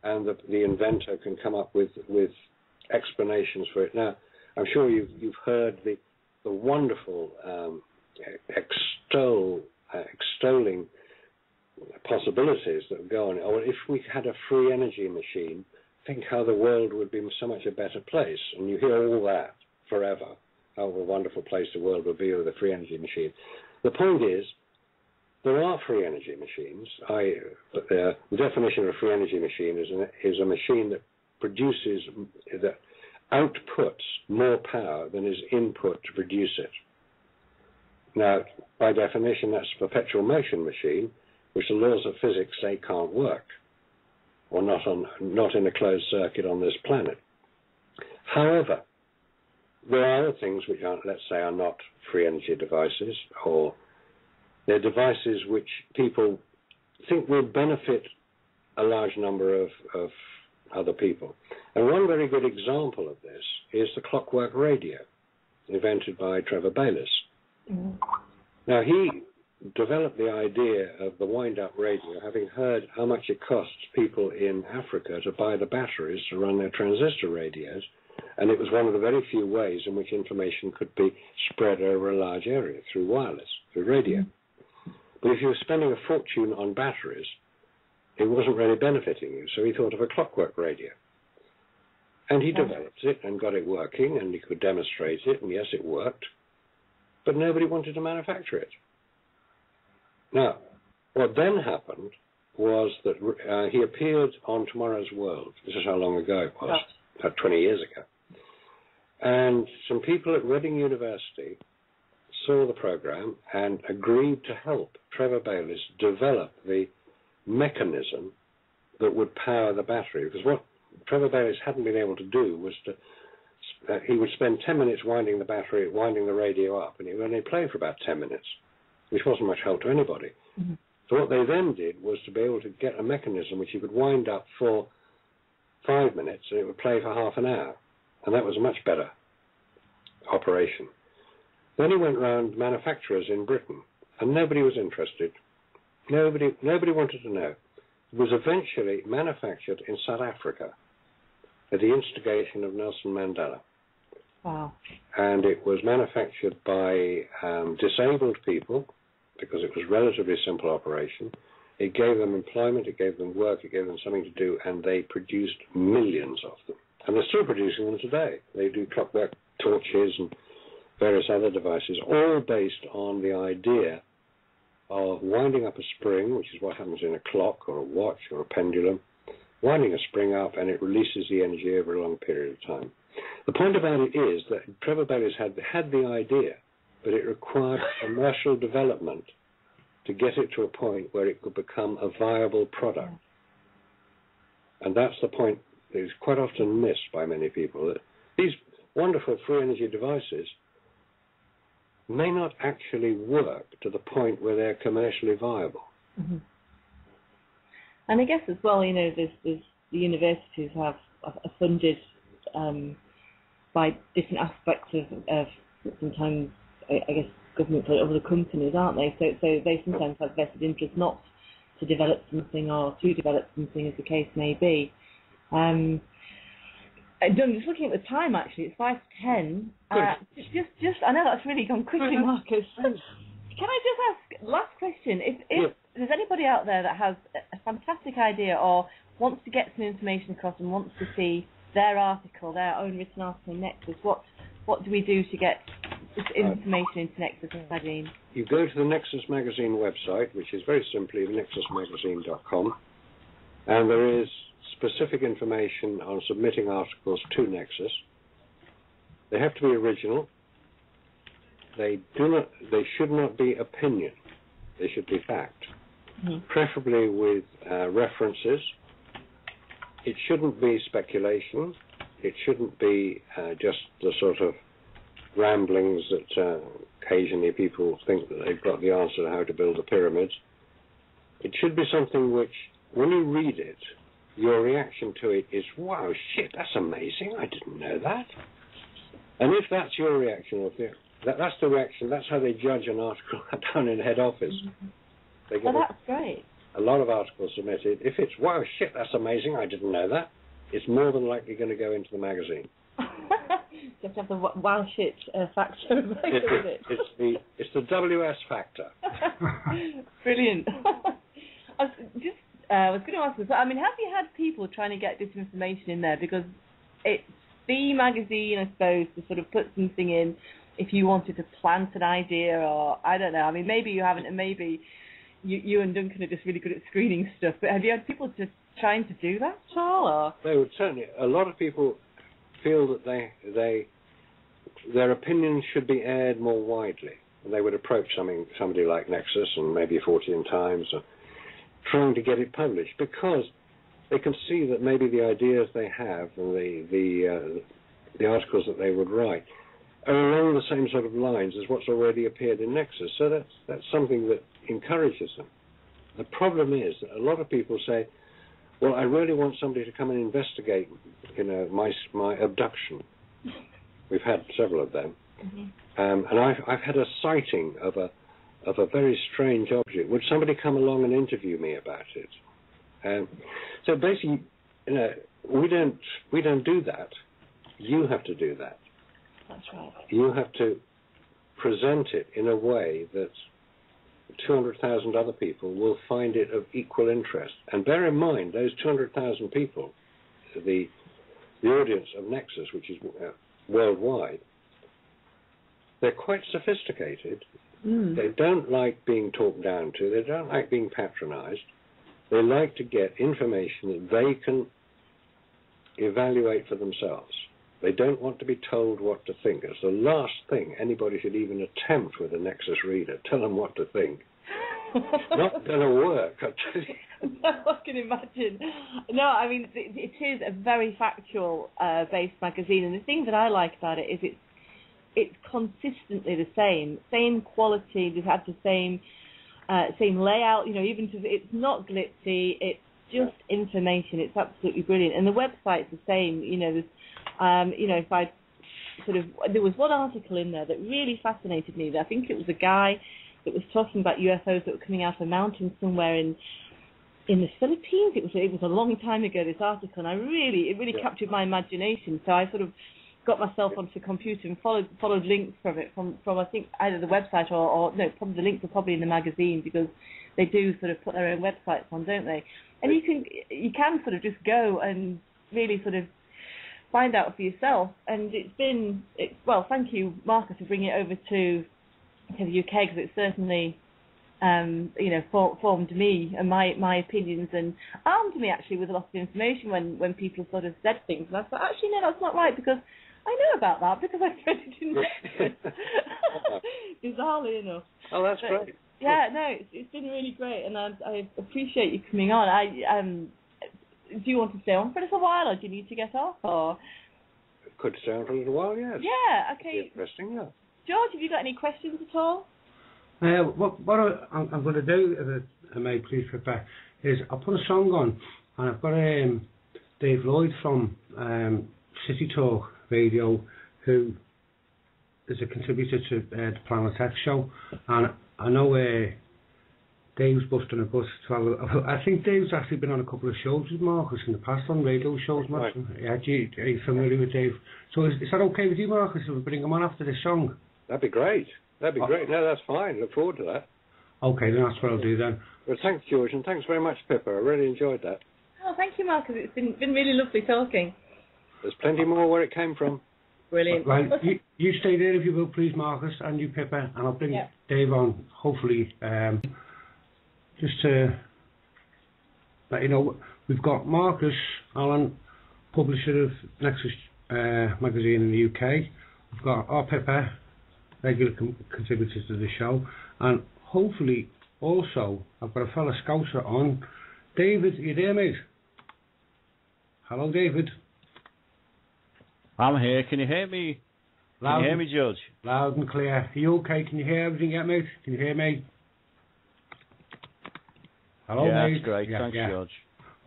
Speaker 3: and the inventor can come up with explanations for it. Now, I'm sure you've heard the wonderful extolling possibilities that go on. Or if we had a free energy machine, think how the world would be so much a better place. And you hear all that forever, how a wonderful place the world would be with a free energy machine. The point is, there are free energy machines. The definition of a free energy machine is a machine that produces, that outputs more power than is input to produce it. Now, by definition, that's a perpetual motion machine, which the laws of physics say can't work, or not in a closed circuit on this planet. However, there are other things which are not free energy devices, or they're devices which people think will benefit a large number of other people. And one very good example of this is the clockwork radio, invented by Trevor Bayliss. Mm-hmm. Now, he developed the idea of the wind-up radio, having heard how much it costs people in Africa to buy the batteries to run their transistor radios, and it was one of the very few ways in which information could be spread over a large area through wireless, through radio. Mm-hmm. But if you were spending a fortune on batteries, it wasn't really benefiting you. So he thought of a clockwork radio. And he developed it and got it working, and he could demonstrate it, and yes, it worked. But nobody wanted to manufacture it. Now, what then happened was that he appeared on Tomorrow's World. This is how long ago it was, about 20 years ago. And some people at Reading University saw the program and agreed to help Trevor Bayliss develop the mechanism that would power the battery. Because what Trevor Bayliss hadn't been able to do was he would spend 10 minutes winding the battery, winding the radio up, and he would only play for about 10 minutes, which wasn't much help to anybody. Mm-hmm. So what they then did was to be able to get a mechanism which you could wind up for 5 minutes, and it would play for half an hour. And that was a much better operation. Then he went round manufacturers in Britain, and nobody was interested. Nobody wanted to know. It was eventually manufactured in South Africa at the instigation of Nelson Mandela.
Speaker 2: Wow.
Speaker 3: And it was manufactured by disabled people because it was a relatively simple operation. It gave them employment, it gave them work, it gave them something to do, and they produced millions of them. And they're still producing them today. They do clockwork torches and various other devices, all based on the idea of winding up a spring, which is what happens in a clock or a watch or a pendulum, winding a spring up, and it releases the energy over a long period of time. The point about it is that Trevor Bayliss had the idea, but it required commercial development to get it to a point where it could become a viable product. And that's the point that is quite often missed by many people, that these wonderful free energy devices may not actually work to the point where they're commercially viable.
Speaker 2: Mm-hmm. And I guess as well, there's the universities are funded by different aspects of sometimes, I guess, governments or other companies, aren't they? So they sometimes have vested interest not to develop something or to develop something, as the case may be. I'm just looking at the time, actually. It's 5:10. Just I know that's really gone quickly, Marcus. Can I just ask, last question, if there's anybody out there that has a fantastic idea or wants to get some information across and wants to see their article, their own written article in Nexus, what do we do to get this information into Nexus Magazine?
Speaker 3: You go to the Nexus Magazine website, which is very simply nexusmagazine.com, and there is specific information on submitting articles to Nexus. They have to be original. They should not be opinion. They should be fact, preferably with references. It shouldn't be speculation. It shouldn't be just the sort of ramblings that occasionally people think that they've got the answer to how to build the pyramids. It should be something which, when you read it, your reaction to it is, wow, shit, that's amazing, I didn't know that. And if that's your reaction, that's the reaction, that's how they judge an article down in head office. They get
Speaker 2: that's great.
Speaker 3: A lot of articles submitted. If it's, wow, shit, that's amazing, I didn't know that, it's more than likely going to go into the magazine.
Speaker 2: You have to have the wow shit factor.
Speaker 3: It's the WS factor.
Speaker 2: Brilliant. I was going to ask this, have you had people trying to get this information in there? Because it's the magazine, I suppose, to sort of put something in if you wanted to plant an idea, or I don't know. Maybe you haven't, and maybe you and Duncan are just really good at screening stuff. But have you had people just trying to do that at all? Or?
Speaker 3: They would certainly. A lot of people feel that their opinions should be aired more widely. And they would approach somebody like Nexus and maybe 14 Times, or trying to get it published, because they can see that maybe the ideas they have and the articles that they would write are along the same sort of lines as what's already appeared in Nexus. So that's something that encourages them. The problem is that a lot of people say, well, I really want somebody to come and investigate, my abduction. We've had several of them. And I've had a sighting of a very strange object. Would somebody come along and interview me about it? So basically, we don't do that. You have to do that.
Speaker 2: That's right.
Speaker 3: You have to present it in a way that 200,000 other people will find it of equal interest. And bear in mind, those 200,000 people, the audience of Nexus, which is worldwide, they're quite sophisticated. They don't like being talked down to. They don't like being patronized. They like to get information that they can evaluate for themselves. They don't want to be told what to think. It's the last thing anybody should even attempt with a Nexus reader. Tell them what to think. It's not going to work, I tell you.
Speaker 2: No, I can imagine. No, I mean, it is a very factual based magazine, and the thing that I like about it is it's consistently the same quality. They've had the same layout. You know, even it's not glitzy. It's just information. It's absolutely brilliant, and the website's the same. You know, there's, you know, if I there was one article in there that really fascinated me. I think it was a guy that was talking about UFOs that were coming out of a mountain somewhere in the Philippines. It was a long time ago, this article, and it really captured my imagination. So I sort of got myself onto the computer and followed links from it from I think either the website or no, probably the links are probably in the magazine, because they do sort of put their own websites on, don't they? And you can sort of just go and really sort of find out for yourself. And well, thank you, Marcus, for bringing it over to the UK, because it certainly you know, formed me and my opinions, and armed me actually with a lot of information when people sort of said things, and I thought, actually no, that's not right, because I know about that because I read it in Nexus. Bizarrely enough.
Speaker 3: Oh, that's great.
Speaker 2: Yeah, no, it's been really great, and I appreciate you coming on. Do you want to stay on for a little while, or do you need to get off, or?
Speaker 3: Could stay on for a little while, yes.
Speaker 2: Yeah, okay.
Speaker 3: Interesting, yeah.
Speaker 2: George, have you got any questions at all?
Speaker 1: What I'm going to do, if I may please, Pippa, is I'll put a song on, and I've got David Lloyd from City Talk Radio, who is a contributor to the Planet X show, and I know Dave's busting a bus. I think Dave's actually been on a couple of shows with Marcus in the past, on radio shows. Right. Yeah, are you familiar with Dave? So is that okay with you, Marcus, if we bring him on after this song?
Speaker 3: That'd be great. That'd be great. No, that's fine. Look forward to that.
Speaker 1: Okay, then that's what I'll do then.
Speaker 3: Well, thanks, George, and thanks very much, Pippa. I really enjoyed that.
Speaker 2: Oh, thank you, Marcus. It's been really lovely talking.
Speaker 3: There's plenty more where it came from.
Speaker 2: Brilliant.
Speaker 1: Right, you stay there if you will, please, Marcus, and you, Pippa, and I'll bring Dave on, hopefully, just to let you know, we've got Marcus Allen, publisher of Nexus Magazine in the UK. We've got our Pippa, regular contributors to the show, and hopefully also I've got a fellow scouser on. David, are you there, mate? Hello, David.
Speaker 4: I'm here. Can you hear me? Can you hear me, George?
Speaker 1: Loud and clear. Are you okay? Can you hear everything yet, mate? Can you hear me? Hello, mate.
Speaker 4: That's great. Thanks, George.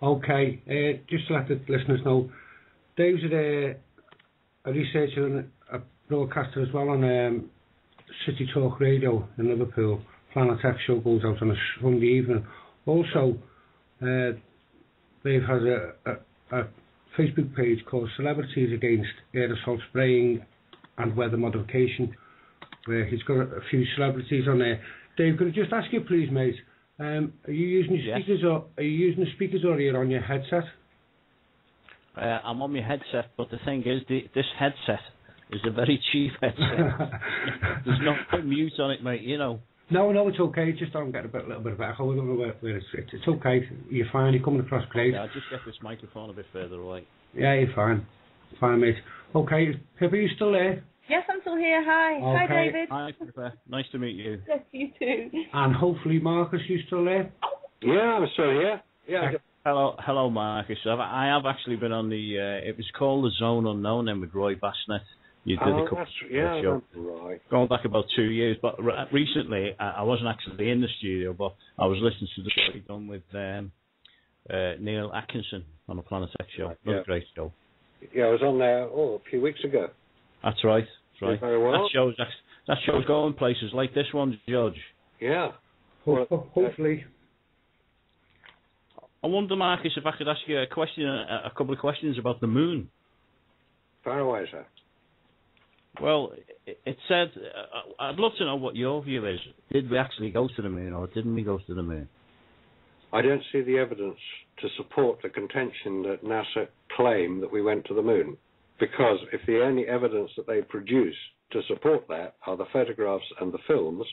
Speaker 1: Okay. Just to let the listeners know, Dave's a researcher and a broadcaster as well on City Talk Radio in Liverpool. Planet X show goes out on a Sunday evening. Also, Dave has a Facebook page called Celebrities Against Aerosol Spraying and Weather Modification, where he's got a few celebrities on there. Dave, could I just ask you, please, mate? Are you using the speakers, or are you using the speakers, or are you on your headset?
Speaker 4: I'm on my headset, but the thing is, this headset is a very cheap headset. There's no mute on it, mate. You know. No,
Speaker 1: it's okay. Just don't get a little bit of echo. I don't know where it's okay. You're fine. You're coming across great.
Speaker 4: Yeah, I'll just get this microphone a bit further away.
Speaker 1: Yeah, you're fine. Fine, mate. Okay, Pippa, you still there?
Speaker 2: Yes, I'm still here. Hi. Okay. Hi, David.
Speaker 4: Hi, Pippa. Nice to meet you.
Speaker 2: Yes, you too.
Speaker 1: And hopefully, Marcus, you still there?
Speaker 3: Yeah, I'm still here. Yeah.
Speaker 4: Hello, Marcus. I have actually been on the. It was called The Zone Unknown, then with Roy Bassnett. You did a couple show.
Speaker 3: Right.
Speaker 4: Going back about 2 years, but recently I wasn't actually in the studio, but I was listening to the show done with Neil Atkinson on the Planet X show. Another great show.
Speaker 3: Yeah, I was on there a few weeks ago.
Speaker 4: That's right. That's right.
Speaker 3: Very well.
Speaker 4: That show's going places like this one, George.
Speaker 3: Yeah.
Speaker 1: Hopefully.
Speaker 4: I wonder, Marcus, if I could ask you a couple of questions about the moon.
Speaker 3: Far away, sir.
Speaker 4: Well, it said, I'd love to know what your view is. Did we actually go to the moon or didn't we go to the moon?
Speaker 3: I don't see the evidence to support the contention that NASA claim that we went to the moon, because if the only evidence that they produce to support that are the photographs and the films,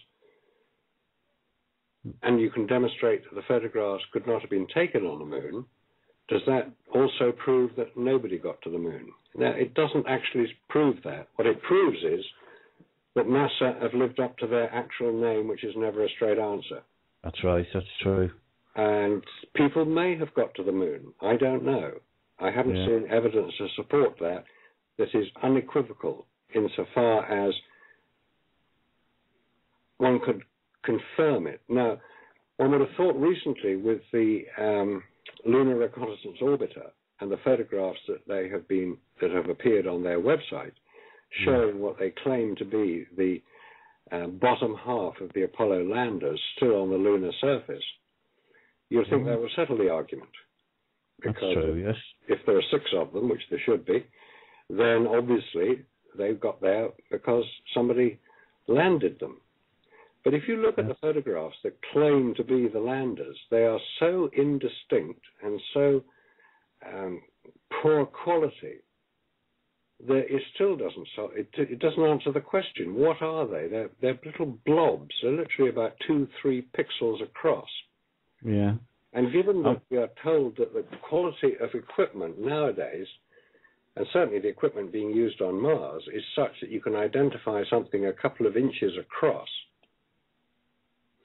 Speaker 3: and you can demonstrate that the photographs could not have been taken on the moon, does that also prove that nobody got to the moon? Now, it doesn't actually prove that. What it proves is that NASA have lived up to their actual name, which is never a straight answer.
Speaker 4: That's right, that's true.
Speaker 3: And people may have got to the moon. I don't know. I haven't seen evidence to support that is unequivocal insofar as one could confirm it. Now, one would have thought recently with the Lunar Reconnaissance Orbiter and the photographs that have appeared on their website showing what they claim to be the bottom half of the Apollo landers still on the lunar surface, you'd think that would settle the argument. Because
Speaker 4: that's true, yes.
Speaker 3: If there are 6 of them, which there should be, then obviously they've got there because somebody landed them. But if you look at the photographs that claim to be the landers, they are so indistinct and so poor quality that it still doesn't it doesn't answer the question. What are they? They're little blobs. They're literally about 2-3 pixels across.
Speaker 4: Yeah.
Speaker 3: And given that we are told that the quality of equipment nowadays, and certainly the equipment being used on Mars, is such that you can identify something a couple of inches across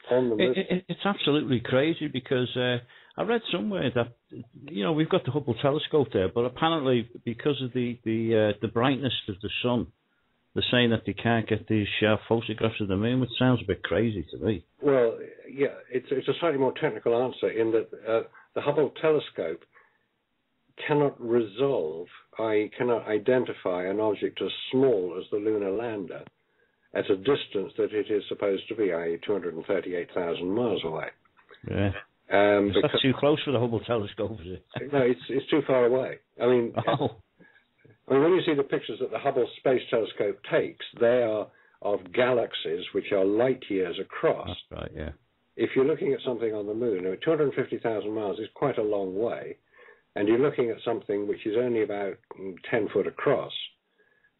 Speaker 3: on the moon.
Speaker 4: It's absolutely crazy because I read somewhere that, we've got the Hubble Telescope there, but apparently because of the brightness of the sun, they're saying that they can't get these photographs of the moon, which sounds a bit crazy to me.
Speaker 3: Well, yeah, it's a slightly more technical answer in that the Hubble Telescope cannot resolve, i.e. cannot identify an object as small as the lunar lander at a distance that it is supposed to be, i.e. 238,000 miles away.
Speaker 4: Yeah. Is that too close for the Hubble Telescope, is it?
Speaker 3: No, it's too far away. I mean, when you see the pictures that the Hubble Space Telescope takes, they are of galaxies which are light years across.
Speaker 4: That's right, yeah.
Speaker 3: If you're looking at something on the moon, 250,000 miles is quite a long way, and you're looking at something which is only about 10 foot across,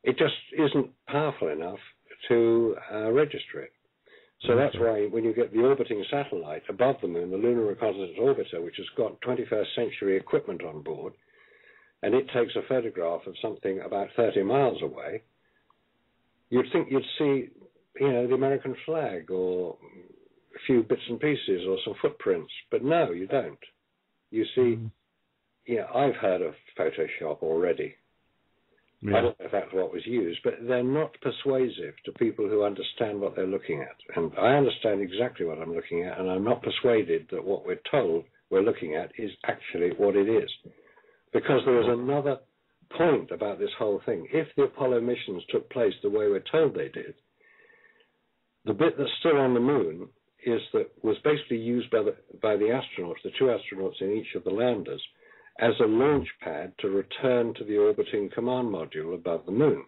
Speaker 3: it just isn't powerful enough to register it. So that's why when you get the orbiting satellite above the moon, the Lunar Reconnaissance Orbiter, which has got 21st century equipment on board, and it takes a photograph of something about 30 miles away, you'd think you'd see, the American flag or a few bits and pieces or some footprints. But no, you don't. You see, I've heard of Photoshop already. Yeah. I don't know if that's what was used, but they're not persuasive to people who understand what they're looking at. And I understand exactly what I'm looking at, and I'm not persuaded that what we're told we're looking at is actually what it is. Because there is another point about this whole thing. If the Apollo missions took place the way we're told they did, the bit that's still on the moon was basically used by the astronauts, the 2 astronauts in each of the landers, as a launch pad to return to the orbiting command module above the moon.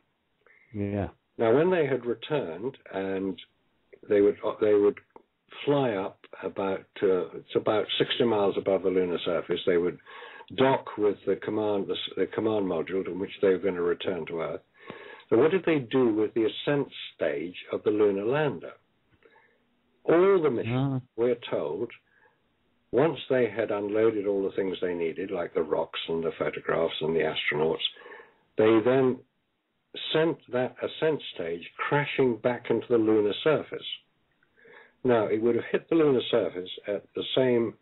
Speaker 4: Yeah.
Speaker 3: Now, when they had returned, and they would fly up about 60 miles above the lunar surface, they would dock with the command module to which they were going to return to Earth. So what did they do with the ascent stage of the lunar lander? All the missions, we're told, once they had unloaded all the things they needed, like the rocks and the photographs and the astronauts, they then sent that ascent stage crashing back into the lunar surface. Now, it would have hit the lunar surface at the same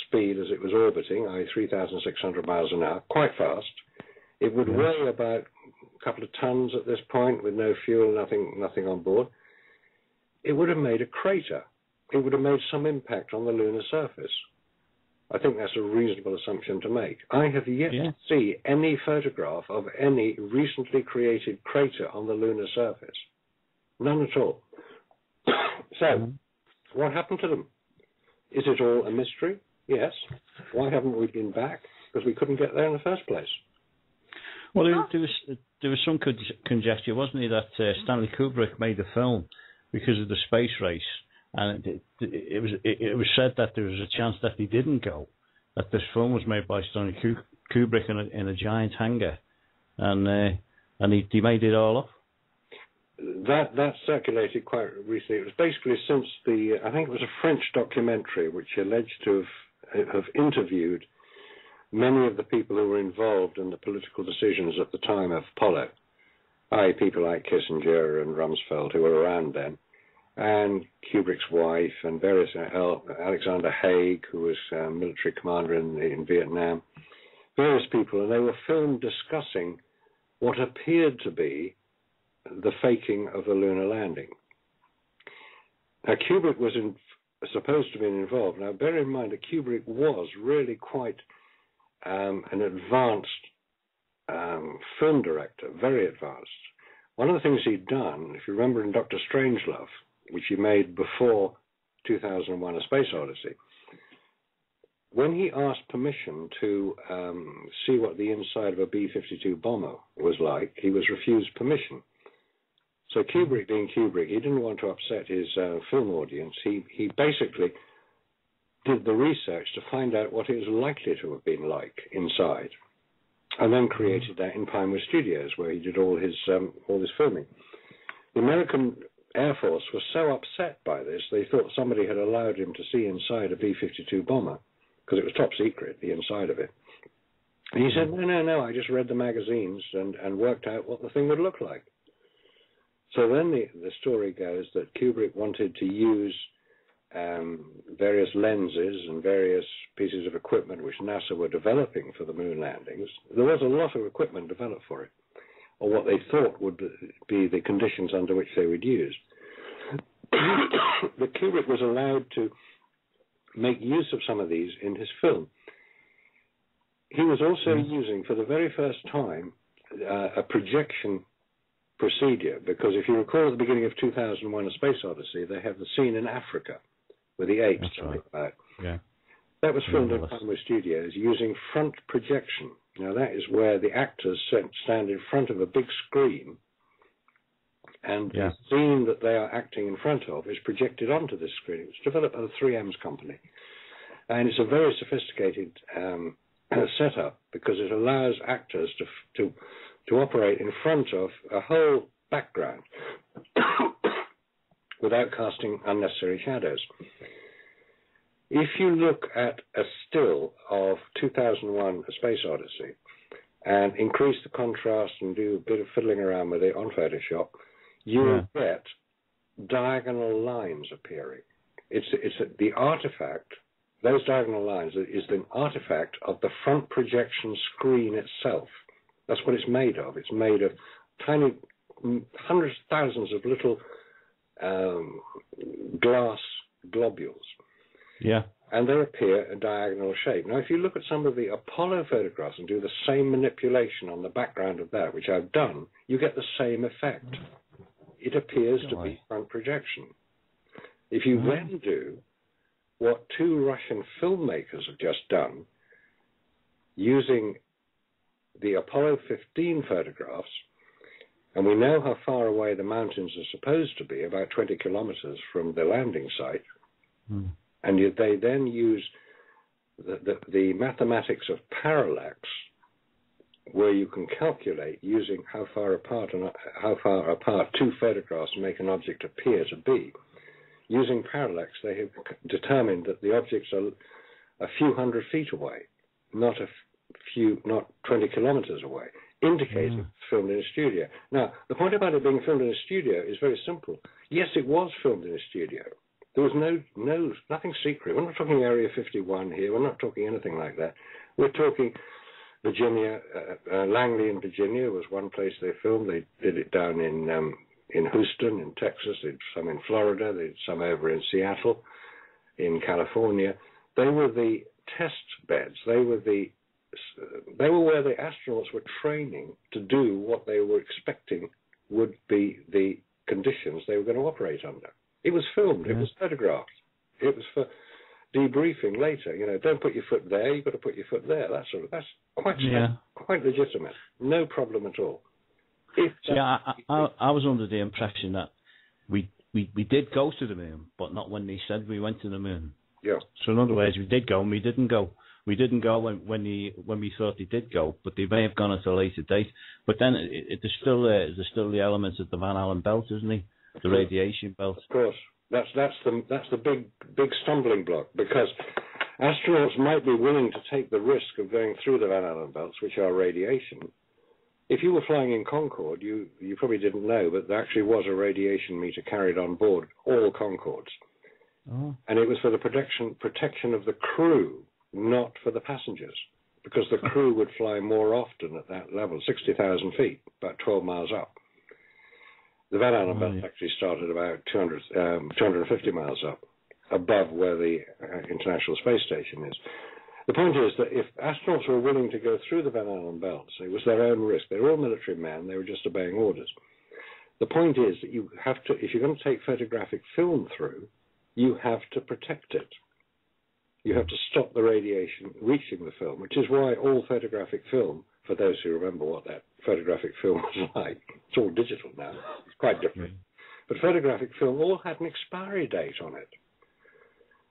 Speaker 3: speed as it was orbiting, i.e. 3,600 miles an hour, quite fast. It would weigh about a couple of tons at this point with no fuel, nothing on board. It would have made a crater. It would have made some impact on the lunar surface. I think that's a reasonable assumption to make. I have yet to see any photograph of any recently created crater on the lunar surface. None at all. So, what happened to them? Is it all a mystery? Yes. Why haven't we been back? Because we couldn't get there in the first place.
Speaker 4: Well, there was some conjecture, wasn't there, that Stanley Kubrick made the film because of the space race, and it was said that there was a chance that he didn't go, that this film was made by Stanley Kubrick in a giant hangar, and he made it all up.
Speaker 3: That circulated quite recently. It was basically since I think it was a French documentary which alleged to have interviewed many of the people who were involved in the political decisions at the time of Apollo, i.e. people like Kissinger and Rumsfeld, who were around then, and Kubrick's wife, and various Alexander Haig, who was military commander in Vietnam, various people, and they were filmed discussing what appeared to be the faking of the lunar landing. Now, Kubrick was supposed to be involved. Now, bear in mind that Kubrick was really quite an advanced film director, very advanced. One of the things he'd done, if you remember in Dr. Strangelove, which he made before 2001: A Space Odyssey, when he asked permission to see what the inside of a B-52 bomber was like, he was refused permission. So Kubrick, being Kubrick, he didn't want to upset his film audience. He basically did the research to find out what it was likely to have been like inside, and then created that in Pinewood Studios, where he did all his filming. The American Air Force was so upset by this, they thought somebody had allowed him to see inside a B-52 bomber, because it was top secret, the inside of it. And he said, no, I just read the magazines and worked out what the thing would look like. So then the story goes that Kubrick wanted to use various lenses and various pieces of equipment which NASA were developing for the moon landings. There was a lot of equipment developed for it, or what they thought would be the conditions under which they would use. But Kubrick was allowed to make use of some of these in his film. He was also using, for the very first time, a projection procedure, because if you recall at the beginning of 2001: A Space Odyssey, they have the scene in Africa with the apes.
Speaker 4: That's right. Yeah.
Speaker 3: That was filmed in Pinewood Studios using front projection. Now that is where the actors stand in front of a big screen, and the scene that they are acting in front of is projected onto this screen. It was developed by the 3M's company, and it's a very sophisticated setup, because it allows actors to operate in front of a whole background without casting unnecessary shadows. If you look at a still of 2001: A Space Odyssey and increase the contrast and do a bit of fiddling around with it on Photoshop, you will get diagonal lines appearing. It's the artifact. Those diagonal lines is the artifact of the front projection screen itself. That's what it's made of. It's made of tiny, hundreds, thousands of little glass globules.
Speaker 4: Yeah.
Speaker 3: And they appear a diagonal shape. Now, if you look at some of the Apollo photographs and do the same manipulation on the background of that, which I've done, you get the same effect. It appears to be front projection. If you then do what two Russian filmmakers have just done, using the Apollo 15 photographs, and we know how far away the mountains are supposed to be, about 20 kilometers from the landing site, and they then use the mathematics of parallax, where you can calculate using how far apart two photographs make an object appear to be. Using parallax, they have determined that the objects are a few hundred feet away, not 20 kilometers away, indicating it's filmed in a studio. Now, the point about it being filmed in a studio is very simple. Yes, it was filmed in a studio. There was nothing secret. We're not talking Area 51 here. We're not talking anything like that. We're talking Virginia. Langley in Virginia was one place they filmed. They did it down in Houston, in Texas. They did some in Florida. They did some over in Seattle, in California. They were the test beds. They were where the astronauts were training to do what they were expecting would be the conditions they were going to operate under. It was filmed. It was photographed. It was debriefing later. Don't put your foot there. You've got to put your foot there. That's quite legitimate. No problem at all.
Speaker 4: I was under the impression that we did go to the moon, but not when they said we went to the moon.
Speaker 3: Yeah.
Speaker 4: So in other words, we did go and we didn't go. We didn't go when we thought they did go, but they may have gone at a later date. But then there's still the elements of the Van Allen belt, isn't he? The radiation belt.
Speaker 3: Of course, that's the big stumbling block, because astronauts might be willing to take the risk of going through the Van Allen belts, which are radiation. If you were flying in Concorde, you probably didn't know, but there actually was a radiation meter carried on board all Concordes. Oh. And it was for the protection of the crew, not for the passengers, because the crew would fly more often at that level, 60,000 feet, about 12 miles up. The Van Allen belt actually started about 250 miles up, above where the International Space Station is. The point is that if astronauts were willing to go through the Van Allen belts, it was their own risk. They were all military men. They were just obeying orders. The point is that you have to, if you're going to take photographic film through, you have to protect it. You have to stop the radiation reaching the film, which is why all photographic film, for those who remember what that photographic film was like, it's all digital now. It's quite different. But photographic film all had an expiry date on it.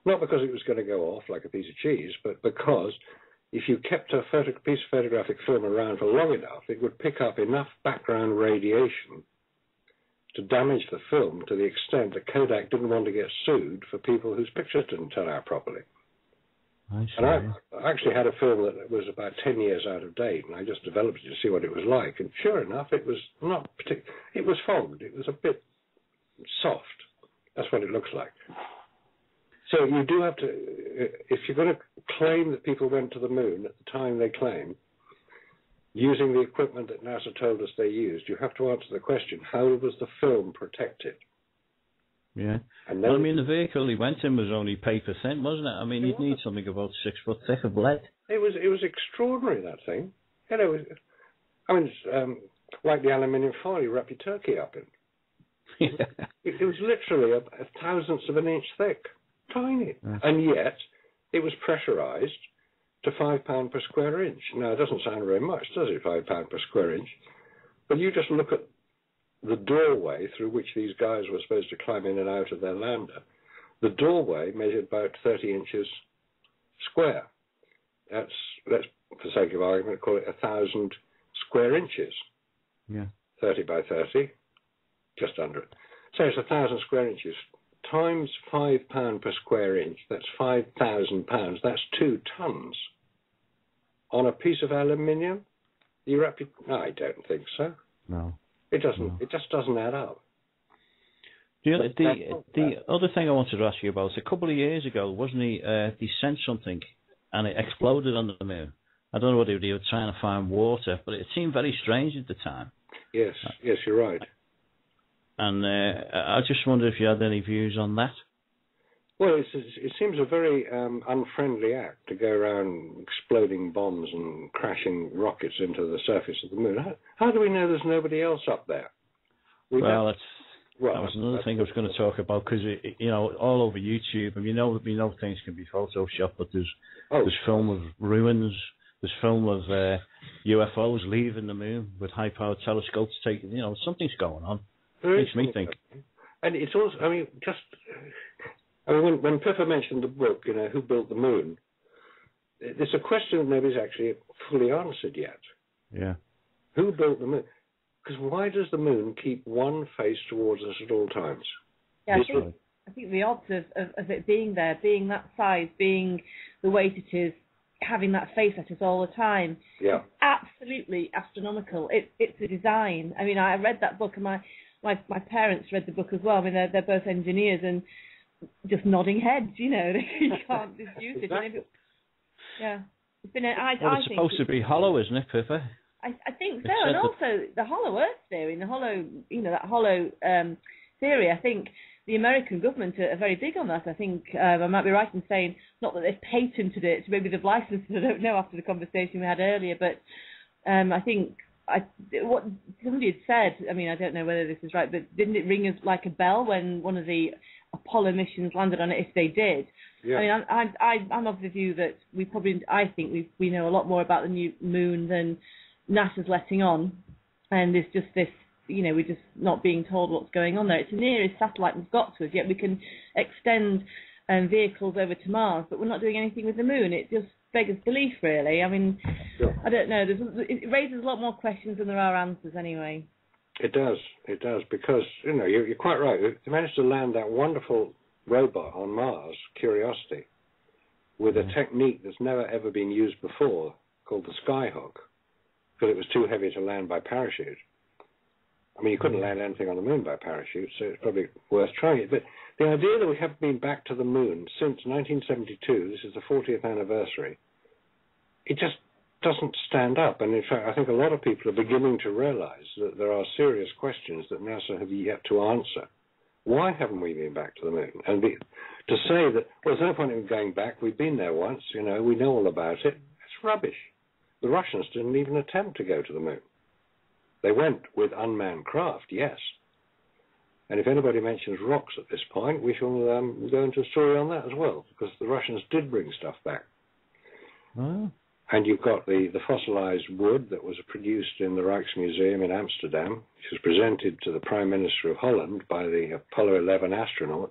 Speaker 3: Not because it was going to go off like a piece of cheese, but because if you kept a piece of photographic film around for long enough, it would pick up enough background radiation to damage the film to the extent that Kodak didn't want to get sued for people whose pictures didn't turn out properly. And I actually had a film that was about 10 years out of date, and I just developed it to see what it was like. And sure enough, it was not it was fogged. It was a bit soft. That's what it looks like. So you do have to, if you're going to claim that people went to the moon at the time they claim, using the equipment that NASA told us they used, you have to answer the question, how was the film protected?
Speaker 4: Yeah. And then, well, I mean, the vehicle he went in was only paper thin, wasn't it? I mean, you'd need something about 6 foot thick of lead. It was extraordinary, that thing. You know, it's like the aluminium foil you wrap your turkey up in. It was literally a thousandth of an inch thick. Tiny. And yet, it was pressurized to £5 per square inch. Now, it doesn't sound very much, does it, £5 per square inch? But you just look at the doorway through which these guys were supposed to climb in and out of their lander. The doorway measured about 30 inches square. That's, let's, for sake of argument, call it 1,000 square inches. Yeah. 30 by 30, just under it. So it's 1,000 square inches. Times £5 per square inch, that's £5,000. That's 2 tons. On a piece of aluminium, I don't think so. No. It doesn't. It just doesn't add up. The other thing I wanted to ask you about is a couple of years ago, wasn't he sent something and it exploded on the moon. I don't know whether they were trying to find water, but it seemed very strange at the time.
Speaker 3: Yes, you're right.
Speaker 4: And I just wonder if you had any views on that.
Speaker 3: Well, it seems a very unfriendly act to go around exploding bombs and crashing rockets into the surface of the moon. How do we know there's nobody else up there?
Speaker 4: That was another thing I was going to talk about, because all over YouTube, and we know things can be photoshopped, but there's film of ruins, there's film of UFOs leaving the moon with high-powered telescopes taking. Something's going on. Makes me think.
Speaker 3: And it's also, when Pippa mentioned the book, Who Built the Moon, there's a question that nobody's actually fully answered yet.
Speaker 4: Yeah.
Speaker 3: Who built the moon? Because why does the moon keep one face towards us at all times?
Speaker 2: Yeah, I think the odds of it being there, being that size, being the weight it is, having that face at us all the time, is absolutely astronomical. It's a design. I mean, I read that book, and my parents read the book as well. I mean, they're both engineers and just nodding heads, you can't dispute it. It's been
Speaker 4: it's supposed to be hollow, isn't it, Pippa?
Speaker 2: I think so, and also the hollow Earth theory, and the hollow, that hollow theory. I think the American government are very big on that. I think I might be right in saying, not that they've patented it, maybe they've licensed it, I don't know, after the conversation we had earlier, but I think what somebody had said, I don't know whether this is right, but didn't it ring as like a bell when one of the Apollo missions landed on it, if they did?
Speaker 3: Yeah.
Speaker 2: I mean, I'm of the view that I think we know a lot more about the new moon than NASA's letting on, and there's just this, we're just not being told what's going on there. It's the nearest satellite we've got to us, yet we can extend vehicles over to Mars, but we're not doing anything with the moon. It just beggars belief, really. I mean,
Speaker 3: sure.
Speaker 2: I don't know. It raises a lot more questions than there are answers, anyway.
Speaker 3: It does, because you're quite right. They managed to land that wonderful robot on Mars, Curiosity, with a technique that's never ever been used before, called the Skyhook, because it was too heavy to land by parachute. I mean, you couldn't land anything on the moon by parachute, so it's probably worth trying it. But the idea that we haven't been back to the moon since 1972, this is the 40th anniversary, it just doesn't stand up. And in fact, I think a lot of people are beginning to realize that there are serious questions that NASA have yet to answer. Why haven't we been back to the moon? And to say that, well, there's no point in going back, we've been there once, we know all about it, it's rubbish. The Russians didn't even attempt to go to the moon. They went with unmanned craft, yes. And if anybody mentions rocks at this point, we shall go into a story on that as well, because the Russians did bring stuff back.
Speaker 4: Oh.
Speaker 3: And you've got the fossilized wood that was produced in the Rijksmuseum in Amsterdam, which was presented to the Prime Minister of Holland by the Apollo 11 astronauts.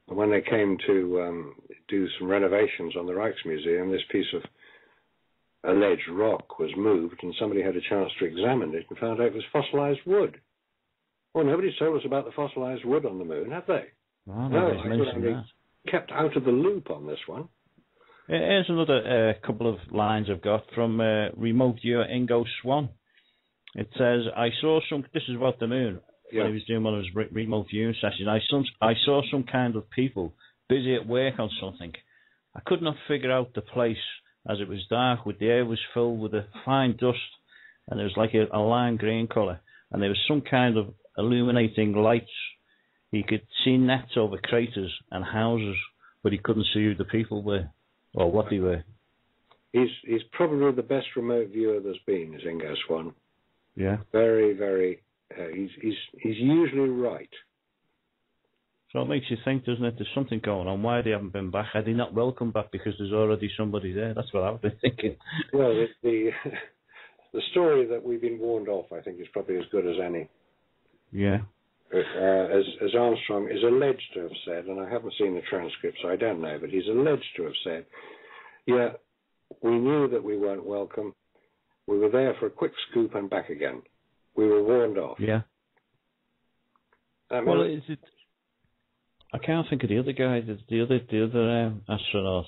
Speaker 3: And when they came to do some renovations on the Rijksmuseum, this piece of alleged rock was moved, and somebody had a chance to examine it and found out it was fossilized wood. Well, nobody's told us about the fossilized wood on the moon, have they?
Speaker 4: Oh,
Speaker 3: no,
Speaker 4: I mentioned that.
Speaker 3: Kept out of the loop on this one.
Speaker 4: Here's another couple of lines I've got from remote viewer Ingo Swan. It says, this is about the moon, when he was doing one of his remote viewing sessions. I saw some kind of people busy at work on something. I could not figure out the place, as it was dark, the air was filled with a fine dust, and it was like a lime green colour, and there was some kind of illuminating lights. He could see nets over craters and houses, but he couldn't see who the people were, or what they were.
Speaker 3: He's probably the best remote viewer there's been, is Ingo Swan.
Speaker 4: Yeah.
Speaker 3: Very, very, he's usually right.
Speaker 4: So it makes you think, doesn't it? There's something going on. Why they haven't been back? Are they not welcome back because there's already somebody there? That's what I've been thinking.
Speaker 3: Well, the story that we've been warned off, I think, is probably as good as any.
Speaker 4: Yeah.
Speaker 3: As Armstrong is alleged to have said, and I haven't seen the transcript, so I don't know, but he's alleged to have said, yeah, we knew that we weren't welcome. We were there for a quick scoop and back again. We were warned off.
Speaker 4: Yeah. Well, is it? I can't think of the other guy, the other astronaut,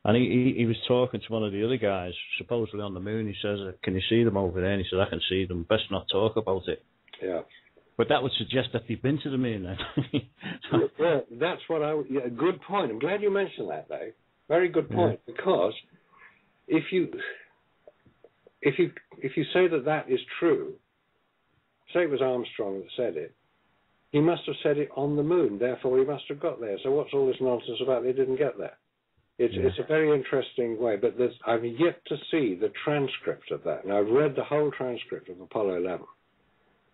Speaker 4: and he was talking to one of the other guys, supposedly on the moon. He says, "Can you see them over there?" And he said, "I can see them. Best not talk about it."
Speaker 3: Yeah.
Speaker 4: But that would suggest that they've been to the moon then.
Speaker 3: Well, that's what a good point. I'm glad you mentioned that, Dave. Very good point, because if you say that is true, say it was Armstrong that said it, he must have said it on the moon, therefore he must have got there. So what's all this nonsense about they didn't get there? It's a very interesting way, but I've yet to see the transcript of that. Now, I've read the whole transcript of Apollo 11,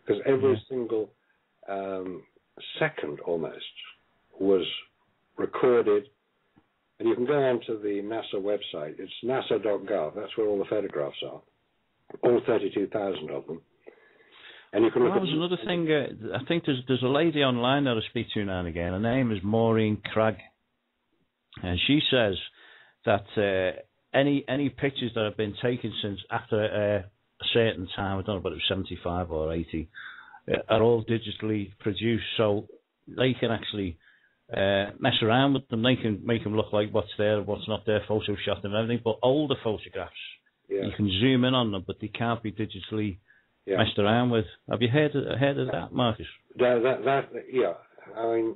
Speaker 3: because every single second almost was recorded. And you can go onto the NASA website. It's nasa.gov. That's where all the photographs are, all 32,000 of them. And you can look
Speaker 4: that was another thing. I think there's a lady online that I speak to now and again. Her name is Maureen Cragg, and she says that any pictures that have been taken since after a certain time, I don't know whether it was 75 or 80, are all digitally produced, so they can actually mess around with them. They can make them look like what's there, what's not there, photoshopped and everything. But older photographs, you can zoom in on them, but they can't be digitally messed around with. Have you heard of that, Marcus?
Speaker 3: Yeah. I mean,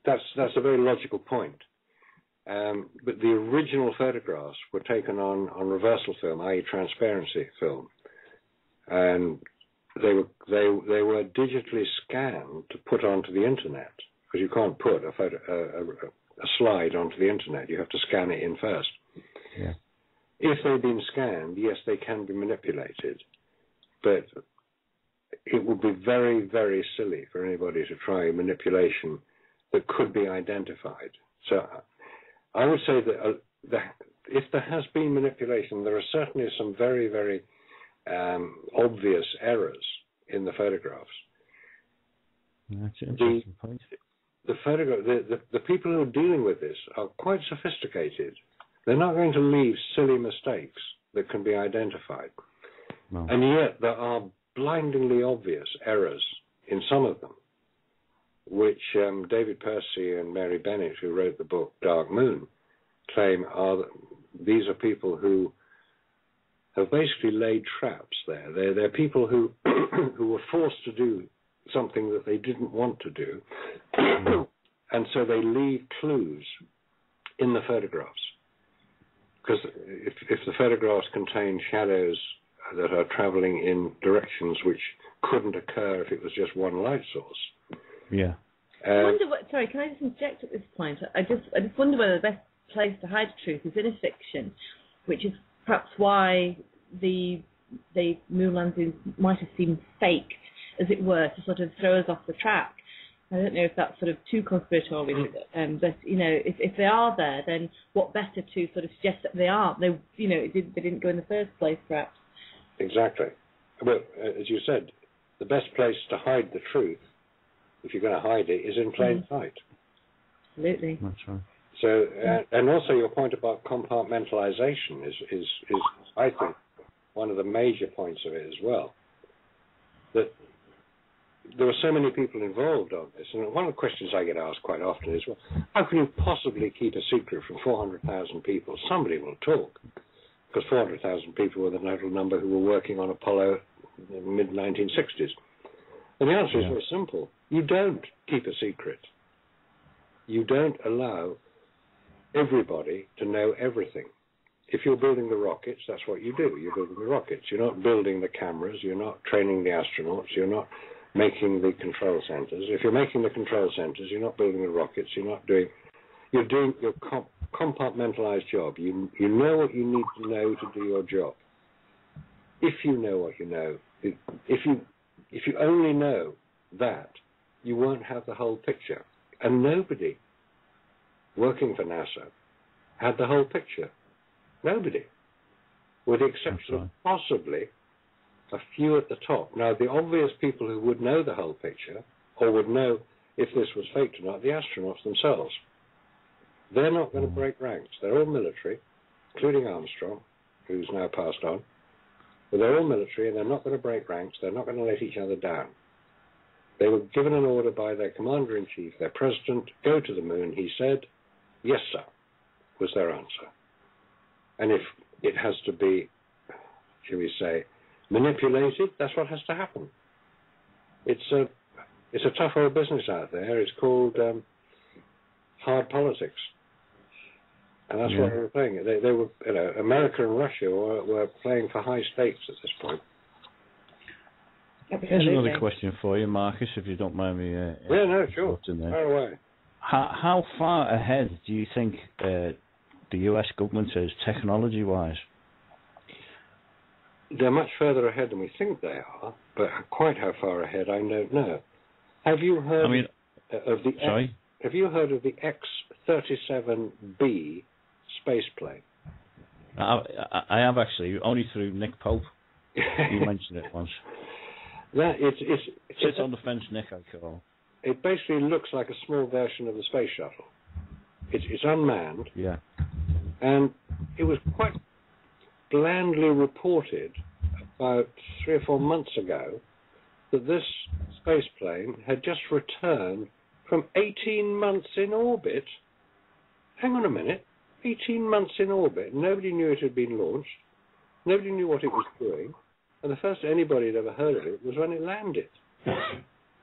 Speaker 3: that's a very logical point. But the original photographs were taken on reversal film, i.e., transparency film, and they were digitally scanned to put onto the internet, because you can't put a slide onto the internet. You have to scan it in first.
Speaker 4: Yeah.
Speaker 3: If they've been scanned, yes, they can be manipulated, but it would be very, very silly for anybody to try manipulation that could be identified. So I would say that if there has been manipulation, there are certainly some very, very obvious errors in the photographs.
Speaker 4: That's an interesting point.
Speaker 3: The people who are dealing with this are quite sophisticated. They're not going to leave silly mistakes that can be identified.
Speaker 4: No.
Speaker 3: And yet there are blindingly obvious errors in some of them, which David Percy and Mary Bennett, who wrote the book Dark Moon, claim these are people who have basically laid traps there. They're people who who were forced to do something that they didn't want to do, and so they leave clues in the photographs. Because if the photographs contain shadows that are traveling in directions which couldn't occur if it was just one light source.
Speaker 4: Yeah.
Speaker 2: I wonder sorry, can I just interject at this point? I just wonder whether the best place to hide the truth is in a fiction, which is perhaps why the moon landings might have seemed faked, as it were, to sort of throw us off the track. I don't know if that's sort of too conspiratorial, but if they are there, then what better to sort of suggest that they aren't? They didn't go in the first place, perhaps.
Speaker 3: Exactly. Well, as you said, the best place to hide the truth, if you're going to hide it, is in plain sight.
Speaker 2: Absolutely.
Speaker 4: That's right.
Speaker 3: So, and also your point about compartmentalization is I think, one of the major points of it as well. That there are so many people involved on this, and one of the questions I get asked quite often is, well, how can you possibly keep a secret from 400,000 people? Somebody will talk, because 400,000 people were the total number who were working on Apollo in the mid-1960s. And the answer is very simple. You don't keep a secret. You don't allow everybody to know everything. If you're building the rockets, that's what you do. You're building the rockets. You're not building the cameras. You're not training the astronauts. You're not making the control centers. If you're making the control centers, you're not building the rockets. You're doing your compartmentalized job. You know what you need to know to do your job. If you know what you know, if you only know that, you won't have the whole picture. And nobody working for NASA had the whole picture. Nobody, with the exception of possibly a few at the top. Now, the obvious people who would know the whole picture, or would know if this was faked or not, the astronauts themselves. They're not going to break ranks. They're all military, including Armstrong, who's now passed on. But they're all military, and they're not going to break ranks. They're not going to let each other down. They were given an order by their commander-in-chief, their president, go to the moon. He said, yes, sir, was their answer. And if it has to be, shall we say, manipulated, that's what has to happen. It's a tough old business out there. It's called hard politics. And that's what they were playing. They were, America and Russia were playing for high stakes at this point.
Speaker 4: Here's another question for you, Marcus, if you don't mind me.
Speaker 3: Yeah, no, sure. Fire away.
Speaker 4: How far ahead do you think the US government is technology-wise?
Speaker 3: They're much further ahead than we think they are, but quite how far ahead, I don't know. Have you heard of the?
Speaker 4: Sorry?
Speaker 3: Have you heard of the X-37B space plane?
Speaker 4: I have actually, only through Nick Pope. You mentioned it once. It's on the fence, Nick, I call.
Speaker 3: It basically looks like a small version of the space shuttle. It's unmanned.
Speaker 4: Yeah.
Speaker 3: And it was quite blandly reported about 3 or 4 months ago that this space plane had just returned from 18 months in orbit. Hang on a minute. 18 months in orbit. Nobody knew it had been launched. Nobody knew what it was doing. And the first anybody had ever heard of it was when it landed.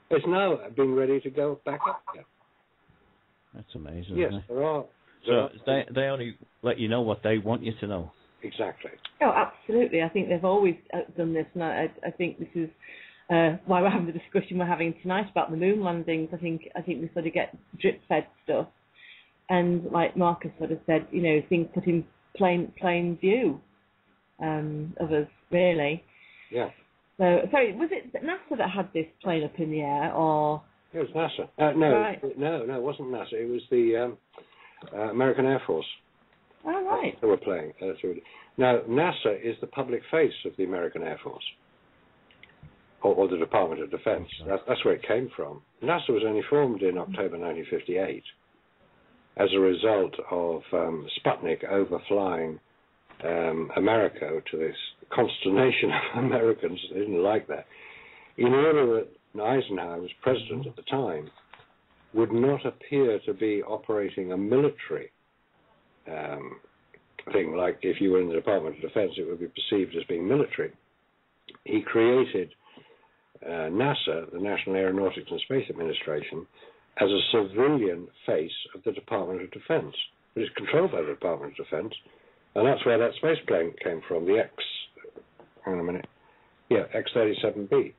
Speaker 3: It's now being ready to go back up again.
Speaker 4: That's amazing.
Speaker 3: Yes,
Speaker 4: isn't it?
Speaker 3: there are.
Speaker 4: So they only let you know what they want you to know.
Speaker 3: Exactly.
Speaker 2: Oh, absolutely. I think they've always done this, and I think this is why we're having the discussion we're having tonight about the moon landings. I think we sort of get drip-fed stuff, and like Marcus sort of said, things put in plain view of us, really.
Speaker 3: Yeah.
Speaker 2: So, sorry, was it NASA that had this plane up in the air, or?
Speaker 3: It was NASA. No,
Speaker 2: right.
Speaker 3: no, it wasn't NASA. It was the. American Air Force.
Speaker 2: Oh, right.
Speaker 3: They were playing. Now, NASA is the public face of the American Air Force, or the Department of Defense. That's where it came from. NASA was only formed in October 1958 as a result of Sputnik overflying America to this consternation of Americans. They didn't like that. In order that Eisenhower was president at the time, would not appear to be operating a military thing, like if you were in the Department of Defense, it would be perceived as being military. He created NASA, the National Aeronautics and Space Administration, as a civilian face of the Department of Defense. It is controlled by the Department of Defense, and that's where that space plane came from, the X-37B.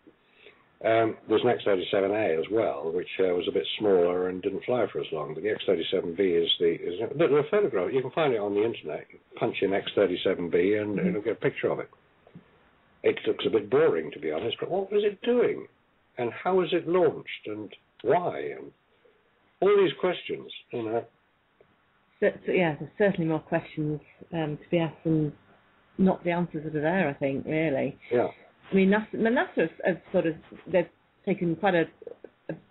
Speaker 3: There's an X-37A as well, which was a bit smaller and didn't fly for as long. But the X-37B is the photograph. You can find it on the internet. You punch in X-37B and it'll get a picture of it. It looks a bit boring, to be honest, but what was it doing? And how was it launched? And why? And all these questions, you know.
Speaker 2: So, yeah, there's certainly more questions to be asked than not the answers that are there, I think, really.
Speaker 3: Yeah.
Speaker 2: I mean, NASA have sort of, they've taken quite a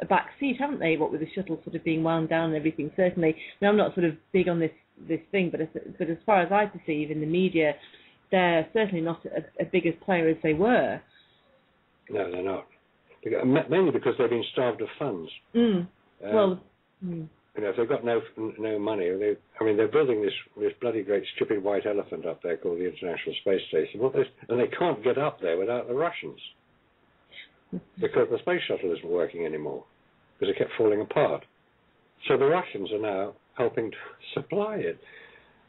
Speaker 2: back seat, haven't they, what with the shuttle sort of being wound down and everything, certainly. I mean, I'm not sort of big on this thing, but as far as I perceive in the media, they're certainly not as big a player as they were.
Speaker 3: No, they're not. Mainly because they've been starved of funds. You know, if they've got no money, they're building this bloody great stupid white elephant up there called the International Space Station, and they can't get up there without the Russians, because the space shuttle isn't working anymore, because it kept falling apart. So the Russians are now helping to supply it.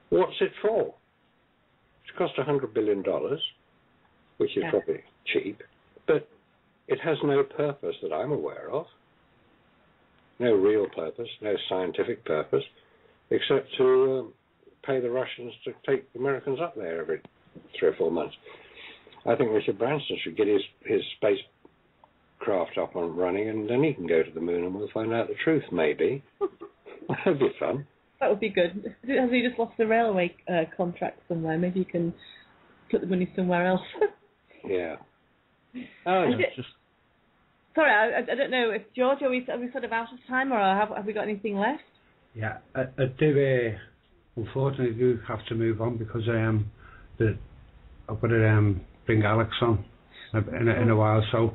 Speaker 3: What's it for? It's cost $100 billion, which is probably cheap, but it has no purpose that I'm aware of. No real purpose, no scientific purpose, except to pay the Russians to take the Americans up there every 3 or 4 months. I think Richard Branson should get his spacecraft up and running, and then he can go to the moon and we'll find out the truth, maybe. That'd be fun.
Speaker 2: That would be good. Has he just lost a railway contract somewhere? Maybe you can put the money somewhere else.
Speaker 3: Yeah. Oh,
Speaker 2: just... Sorry, I don't know if George, are we sort of out of time, or have we got anything left?
Speaker 1: Yeah, I do. Unfortunately, do have to move on because I've got to bring Alex on in a while. So,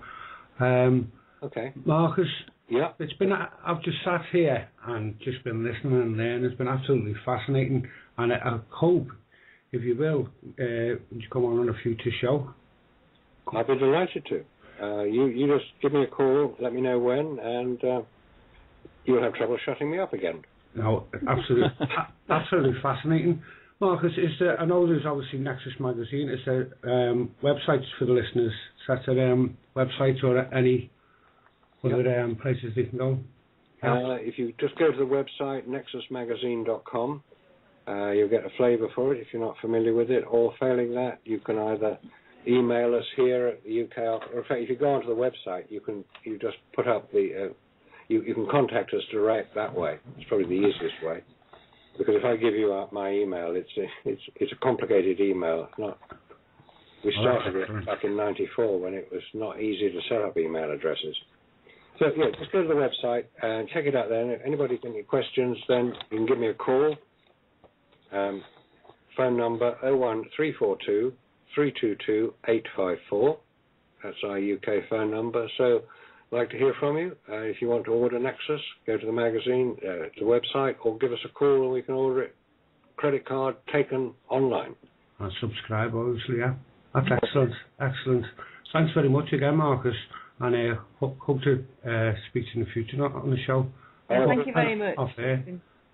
Speaker 3: okay,
Speaker 1: Marcus.
Speaker 3: Yeah,
Speaker 1: it's been. I've just sat here and just been listening and learning. It's been absolutely fascinating, and I hope, if you will, would you come on a future show?
Speaker 3: I'd be delighted to. You just give me a call, let me know when, and you'll have trouble shutting me up again.
Speaker 1: No, absolutely fascinating. Marcus, I know there's obviously Nexus Magazine. Is there websites for the listeners? Is that websites or any other places they can go?
Speaker 3: If you just go to the website, nexusmagazine.com, you'll get a flavour for it if you're not familiar with it, or failing that, you can either email us here at the UK, or in fact, if you go onto the website, you just put up you can contact us direct that way. It's probably the easiest way, because if I give you my email, it's a complicated email. We started it back in '94 when it was not easy to set up email addresses. So yeah, just go to the website and check it out there. And if anybody's got any questions, then you can give me a call. Phone number 01342 322 854. That's our UK phone number. So I'd like to hear from you. If you want to order Nexus, go to the magazine, the website, or give us a call and we can order it. Credit card taken online.
Speaker 1: And subscribe, obviously, yeah. That's excellent, excellent. Thanks very much again, Marcus. And I hope to speak to you in the future on the show.
Speaker 2: Thank you very much.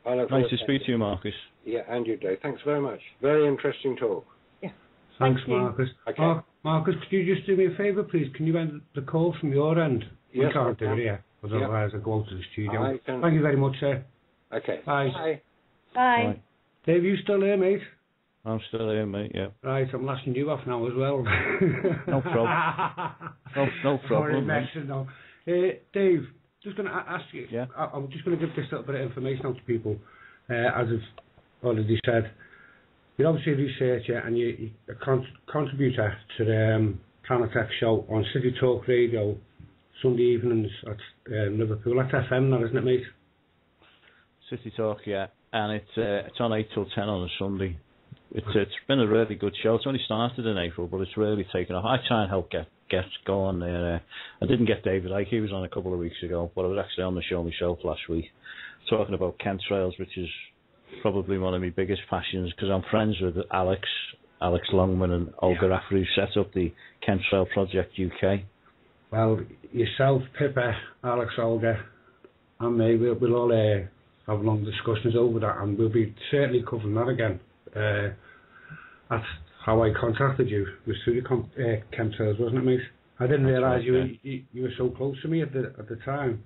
Speaker 4: Nice to speak to you, Marcus.
Speaker 3: Yeah, and you, Dave. Thanks very much. Very interesting talk.
Speaker 1: Thanks, Marcus.
Speaker 3: Okay.
Speaker 1: Marcus, could you just do me a favour, please? Can you end the call from your end?
Speaker 3: Yes,
Speaker 1: you can't do it here, because otherwise I go out to the studio.
Speaker 3: Thank
Speaker 1: you very much, sir.
Speaker 3: Okay.
Speaker 1: Bye.
Speaker 3: Bye.
Speaker 2: Bye.
Speaker 1: Dave, you still there, mate?
Speaker 4: I'm still here, mate, yeah.
Speaker 1: Right, I'm lasting you off now as well.
Speaker 4: No problem. No problem.
Speaker 1: No. Dave, just going to ask you,
Speaker 4: yeah?
Speaker 1: I'm just going to give this little bit of information out to people. as I've already said, you're obviously a researcher and you're a contributor to the Planet X show on City Talk Radio, Sunday evenings at Liverpool. That's FM, that, isn't it, mate?
Speaker 4: City Talk, yeah. And it's on 8 till 10 on a Sunday. It's been a really good show. It's only started in April, but it's really taken off. I try and help get going there. I didn't get David Lloyd. He was on a couple of weeks ago, but I was actually on the show myself last week, talking about chemtrails, which is probably one of my biggest passions, because I'm friends with Alex Longman and Olga Raffrey, who set up the Chemtrail Project UK.
Speaker 1: Well, yourself, Pippa, Alex, Olga, and me, we'll all have long discussions over that, and we'll be certainly covering that again. That's how I contacted you, was through the chemtrails, wasn't it, mate? I didn't realise you were so close to me at the time.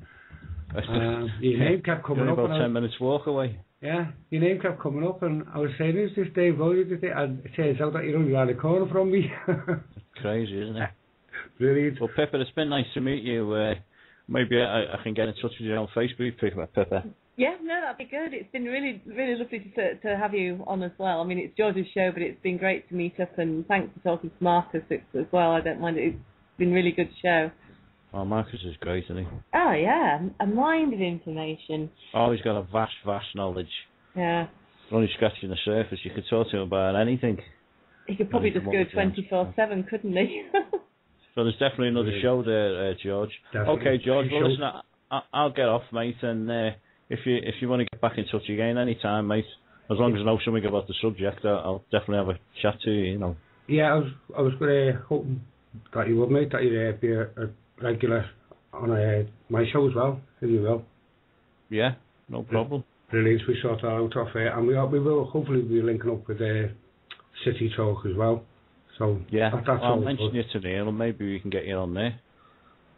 Speaker 1: Your name kept coming up.
Speaker 4: About 10 minutes walk away.
Speaker 1: Yeah, your name kept coming up, and I was saying, "Who's this Dave Lloyd?" And it turns out that you're only around the corner from me.
Speaker 4: Crazy, isn't it?
Speaker 1: Brilliant.
Speaker 4: Well, Pippa, it's been nice to meet you. Maybe I can get in touch with you on Facebook, Pippa.
Speaker 2: Yeah, no, that'd be good. It's been really, really lovely to have you on as well. I mean, it's George's show, but it's been great to meet up, and thanks for talking to Marcus as well. I don't mind it. It's been a really good show.
Speaker 4: Oh, Marcus is great, isn't he?
Speaker 2: Oh, yeah, a mind of information.
Speaker 4: Oh, he's got a vast knowledge.
Speaker 2: Yeah.
Speaker 4: We're only scratching the surface. You could talk to him about anything.
Speaker 2: He could probably just go 24/7, couldn't he?
Speaker 4: So there's definitely another show there, George.
Speaker 1: Definitely.
Speaker 4: Okay, George, well, listen, I'll get off, mate, and if you want to get back in touch again any time, mate, as long as I know something about the subject, I'll definitely have a chat to you, you know.
Speaker 1: Yeah, I was going to hope that you would, mate, that you'd be a regular on my show as well, if you will.
Speaker 4: Yeah, no problem.
Speaker 1: Brilliant, we sort that out off here, and we will hopefully be linking up with City Talk as well. So
Speaker 4: yeah,
Speaker 1: that's
Speaker 4: I'll mention you to Neil, and maybe we can get you on there.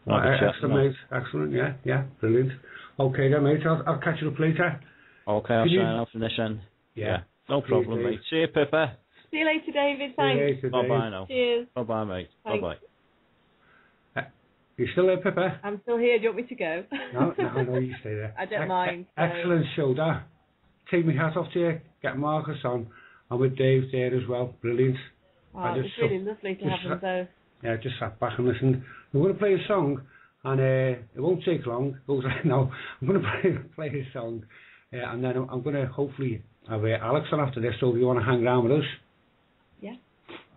Speaker 1: Excellent, mate. Excellent. Yeah, brilliant. Okay then, mate. I'll catch you up later.
Speaker 4: Okay, I'll sign off from this end.
Speaker 1: Yeah.
Speaker 4: No problem, mate. See you, Pippa.
Speaker 2: See you later, David. Thanks.
Speaker 4: Bye bye now.
Speaker 2: Cheers.
Speaker 4: Bye bye, mate. Bye bye.
Speaker 1: You still there, Pippa?
Speaker 2: I'm still here. Do you want me to go?
Speaker 1: No, you stay there.
Speaker 2: I don't mind.
Speaker 1: Excellent show, that. Take my hat off to you. Get Marcus on. And with Dave there as well. Brilliant.
Speaker 2: Oh, it's really lovely to have them both.
Speaker 1: Yeah, just sat back and listened. I'm going to play a song, and it won't take long. It goes like, no, I'm going to play a song, and then I'm going to hopefully have Alex on after this, so if you want to hang around with us.
Speaker 2: Yeah.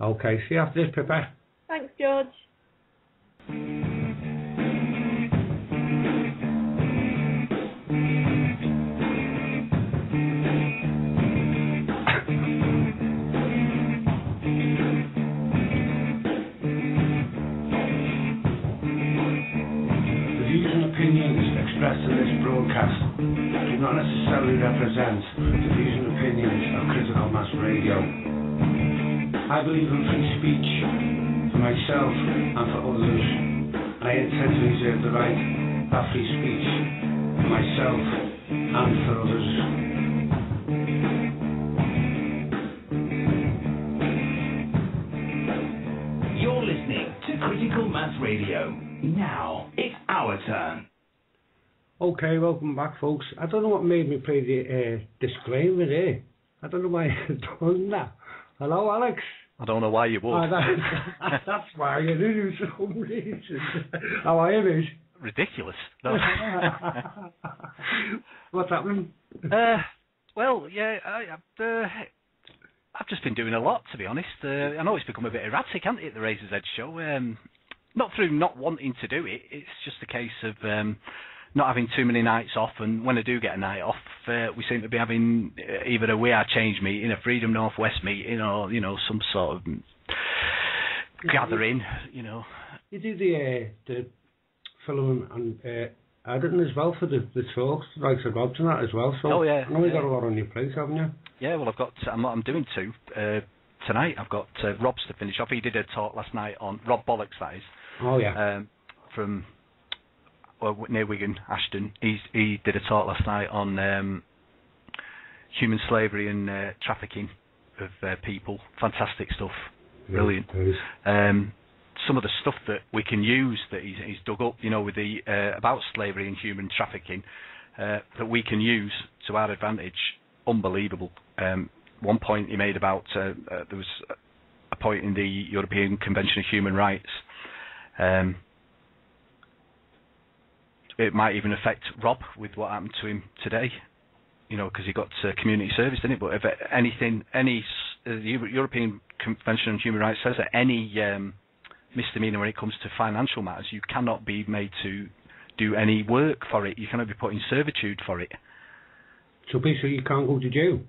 Speaker 1: Okay, see you after this, Pippa.
Speaker 2: Thanks, George.
Speaker 1: Expressed in this broadcast do not necessarily represent the views and opinions of Critical Mass Radio. I believe in free speech for myself and for others, and I intend to reserve the right to have free speech for myself and for others.
Speaker 5: You're listening to Critical Mass Radio. Now it's our turn.
Speaker 1: Okay, welcome back, folks. I don't know what made me play the disclaimer there. I don't know why I've done that. Hello, Alex.
Speaker 6: I don't know why you would.
Speaker 1: That's why you do some reason. How are you, mate?
Speaker 6: Ridiculous. No.
Speaker 1: What's happening?
Speaker 6: Well, yeah, I've just been doing a lot, to be honest. I know it's become a bit erratic, hasn't it, the Razor's Edge show? Not through not wanting to do it. It's just a case of not having too many nights off, and when I do get a night off, we seem to be having either a We Are Change meeting, a Freedom Northwest meeting, or some sort of gathering.
Speaker 1: You do the film and editing as well for the talks, like the Robs and that as well. So I know you've got a lot on your plate, haven't you?
Speaker 6: Yeah, well, I'm doing two tonight. I've got Rob's to finish off. He did a talk last night on Rob Bollocks, that is.
Speaker 1: Oh yeah.
Speaker 6: From near Wigan, Ashton. He did a talk last night on human slavery and trafficking of people. Fantastic stuff. Brilliant. Some of the stuff that we can use that he's dug up, with the about slavery and human trafficking, that we can use to our advantage unbelievable. One point he made about there was a point in the European Convention of Human Rights. It might even affect Rob with what happened to him today, because he got community service, didn't it? But if the European Convention on Human Rights says that any misdemeanor when it comes to financial matters, you cannot be made to do any work for it. You cannot be put in servitude for it.
Speaker 1: So basically, you can't go to jail.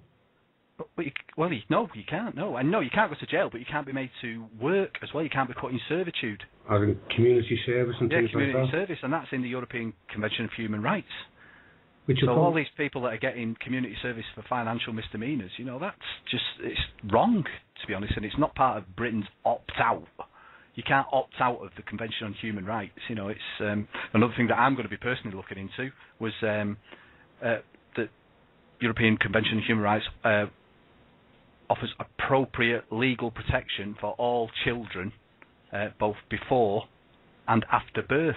Speaker 6: No, you can't. No, and no, you can't go to jail, but you can't be made to work as well. You can't be put in servitude.
Speaker 1: As in community service and things like that.
Speaker 6: Community service, and that's in the European Convention of Human Rights. So all these people that are getting community service for financial misdemeanors, it's wrong, to be honest, and it's not part of Britain's opt-out. You can't opt out of the Convention on Human Rights. It's another thing that I'm going to be personally looking into was the European Convention on Human Rights offers appropriate legal protection for all children, both before and after birth.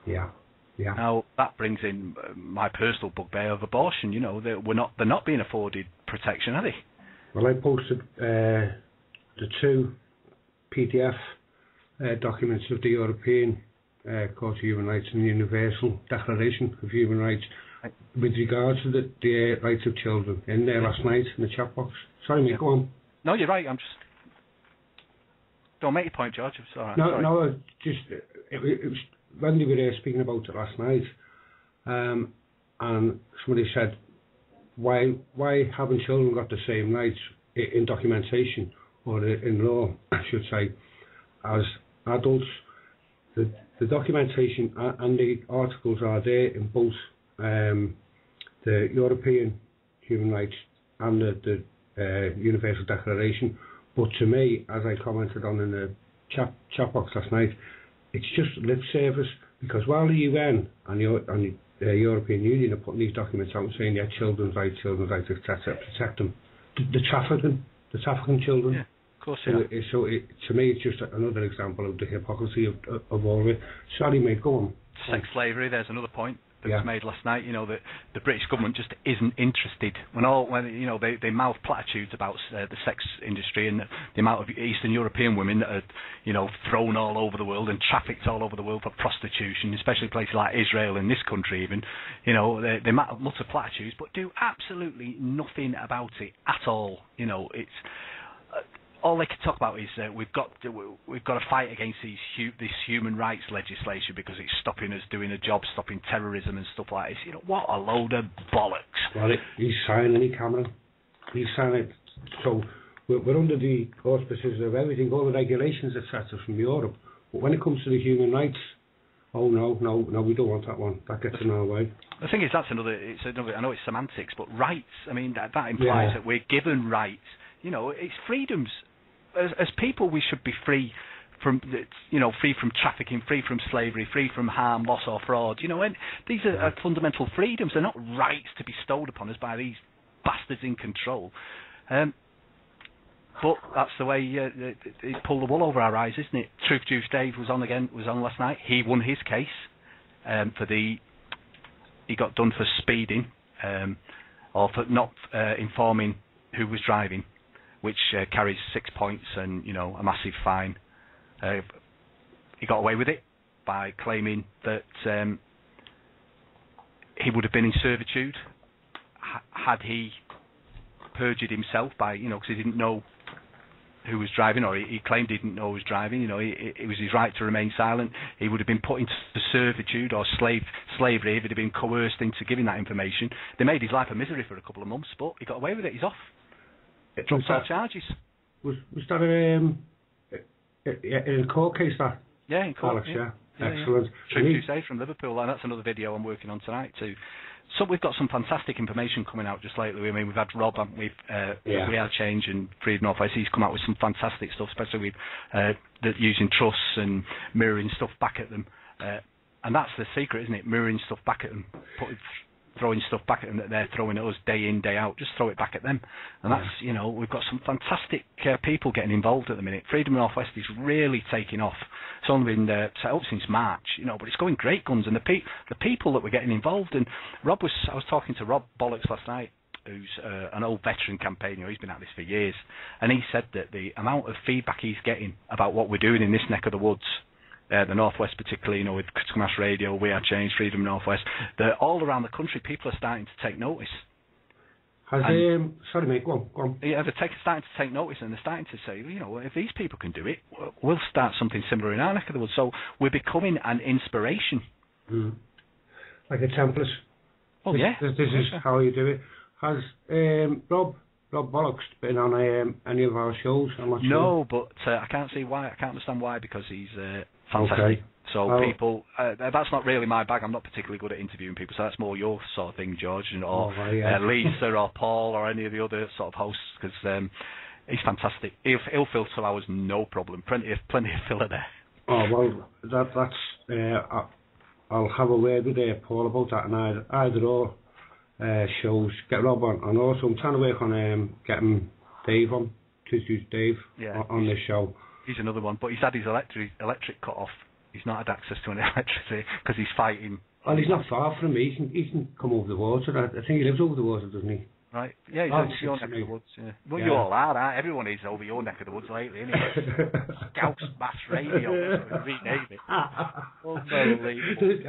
Speaker 1: Yeah.
Speaker 6: Now that brings in my personal bugbear of abortion. They're not being afforded protection, are they?
Speaker 1: Well, I posted the 2 PDF documents of the European Court of Human Rights and the Universal Declaration of Human Rights with regards to the rights of children in there last night in the chat box. Sorry, mate, go on.
Speaker 6: No, you're right. Don't make your point, George. It's all right.
Speaker 1: No, it was when they were speaking about it last night, and somebody said, why haven't children got the same rights in documentation or in law, I should say, as adults? The documentation and the articles are there in both the European Human Rights and the Universal Declaration. But to me, as I commented on in the chat box last night, it's just lip service, because while the UN and the European Union are putting these documents out and saying, yeah, children's rights, etc., protect them, the trafficking children.
Speaker 6: Yeah, of course, yeah.
Speaker 1: To me, it's just another example of the hypocrisy of all of it. Sorry, mate, go on.
Speaker 6: Sex slavery, there's another point that was made last night. That the British government just isn't interested. When they mouth platitudes about the sex industry and the amount of Eastern European women that are thrown all over the world and trafficked all over the world for prostitution, especially places like Israel and this country even. They mutter platitudes but do absolutely nothing about it at all. It's all they can talk about is we've got to fight against this human rights legislation because it's stopping us doing a job, stopping terrorism and stuff like this. What a load of bollocks.
Speaker 1: Well, he's signing it, Cameron. He's signing it. So we're under the auspices of everything, all the regulations, etc. from Europe. But when it comes to the human rights, oh no, we don't want that one. That gets in our way.
Speaker 6: The thing is, it's another. I know it's semantics, but rights. I mean, that implies that we're given rights. It's freedoms. As people, we should be free from, free from trafficking, free from slavery, free from harm, loss, or fraud. And these are fundamental freedoms. They're not rights to be bestowed upon us by these bastards in control. But that's the way they pull the wool over our eyes, isn't it? Truth Juice Dave was on last night. He won his case he got done for speeding or for not informing who was driving, which carries 6 points and a massive fine. He got away with it by claiming that he would have been in servitude had he perjured himself by because he didn't know who was driving, or he claimed he didn't know who was driving. It was his right to remain silent. He would have been put into servitude or slavery if he'd have been coerced into giving that information. They made his life a misery for a couple of months, but he got away with it. He's off. Dropped all charges.
Speaker 1: Was that in a court case, that?
Speaker 6: Yeah, in court.
Speaker 1: Alex, yeah. Excellent.
Speaker 6: Truth to say, from Liverpool, and that's another video I'm working on tonight too. So we've got some fantastic information coming out just lately. I mean, we've had Rob, haven't we? We Are Change and Freedom North West. He's come out with some fantastic stuff, especially with using trusts and mirroring stuff back at them. And that's the secret, isn't it? Mirroring stuff back at them, throwing stuff back at them that they're throwing at us day in, day out. Just throw it back at them. And that's, we've got some fantastic people getting involved at the minute. Freedom North West is really taking off. It's only been set up since March, but it's going great guns. And the people that were getting involved, and I was talking to Rob Bollocks last night, who's an old veteran campaigner. He's been at this for years, and he said that the amount of feedback he's getting about what we're doing in this neck of the woods, the Northwest particularly, with Critical Mass Radio, We Are Change, Freedom Northwest, that all around the country people are starting to take notice.
Speaker 1: Sorry mate, go on.
Speaker 6: Yeah, they're starting to take notice, and they're starting to say, if these people can do it, we'll start something similar in our neck of the woods. So we're becoming an inspiration.
Speaker 1: Like a template.
Speaker 6: Oh, yeah.
Speaker 1: This is how you do it. Has Rob Bollocks been on any of our shows? I'm not sure.
Speaker 6: No, but I can't see why. I can't understand why, because he's fantastic.
Speaker 1: Okay.
Speaker 6: So people, that's not really my bag. I'm not particularly good at interviewing people, so that's more your sort of thing, George, or Lisa or Paul or any of the other sort of hosts, because he's fantastic. He'll fill 2 hours, no problem. Plenty of filler there.
Speaker 1: Oh well, that's. I'll have a word with Paul about that, and either or shows get Rob on, and also I'm trying to work on getting Dave on, Tuesday's Dave on this show.
Speaker 6: He's another one, but he's had his electric cut off. He's not had access to an electricity because he's fighting.
Speaker 1: Well, he's not far from me. He can come over the water. I think he lives over the water, doesn't he?
Speaker 6: Right. Yeah, he's over your neck of the woods. Yeah. Well, you all are, aren't Everyone is over your neck of the woods lately, isn't it? Scouse Mass Radio. Rename it. Unbelievable.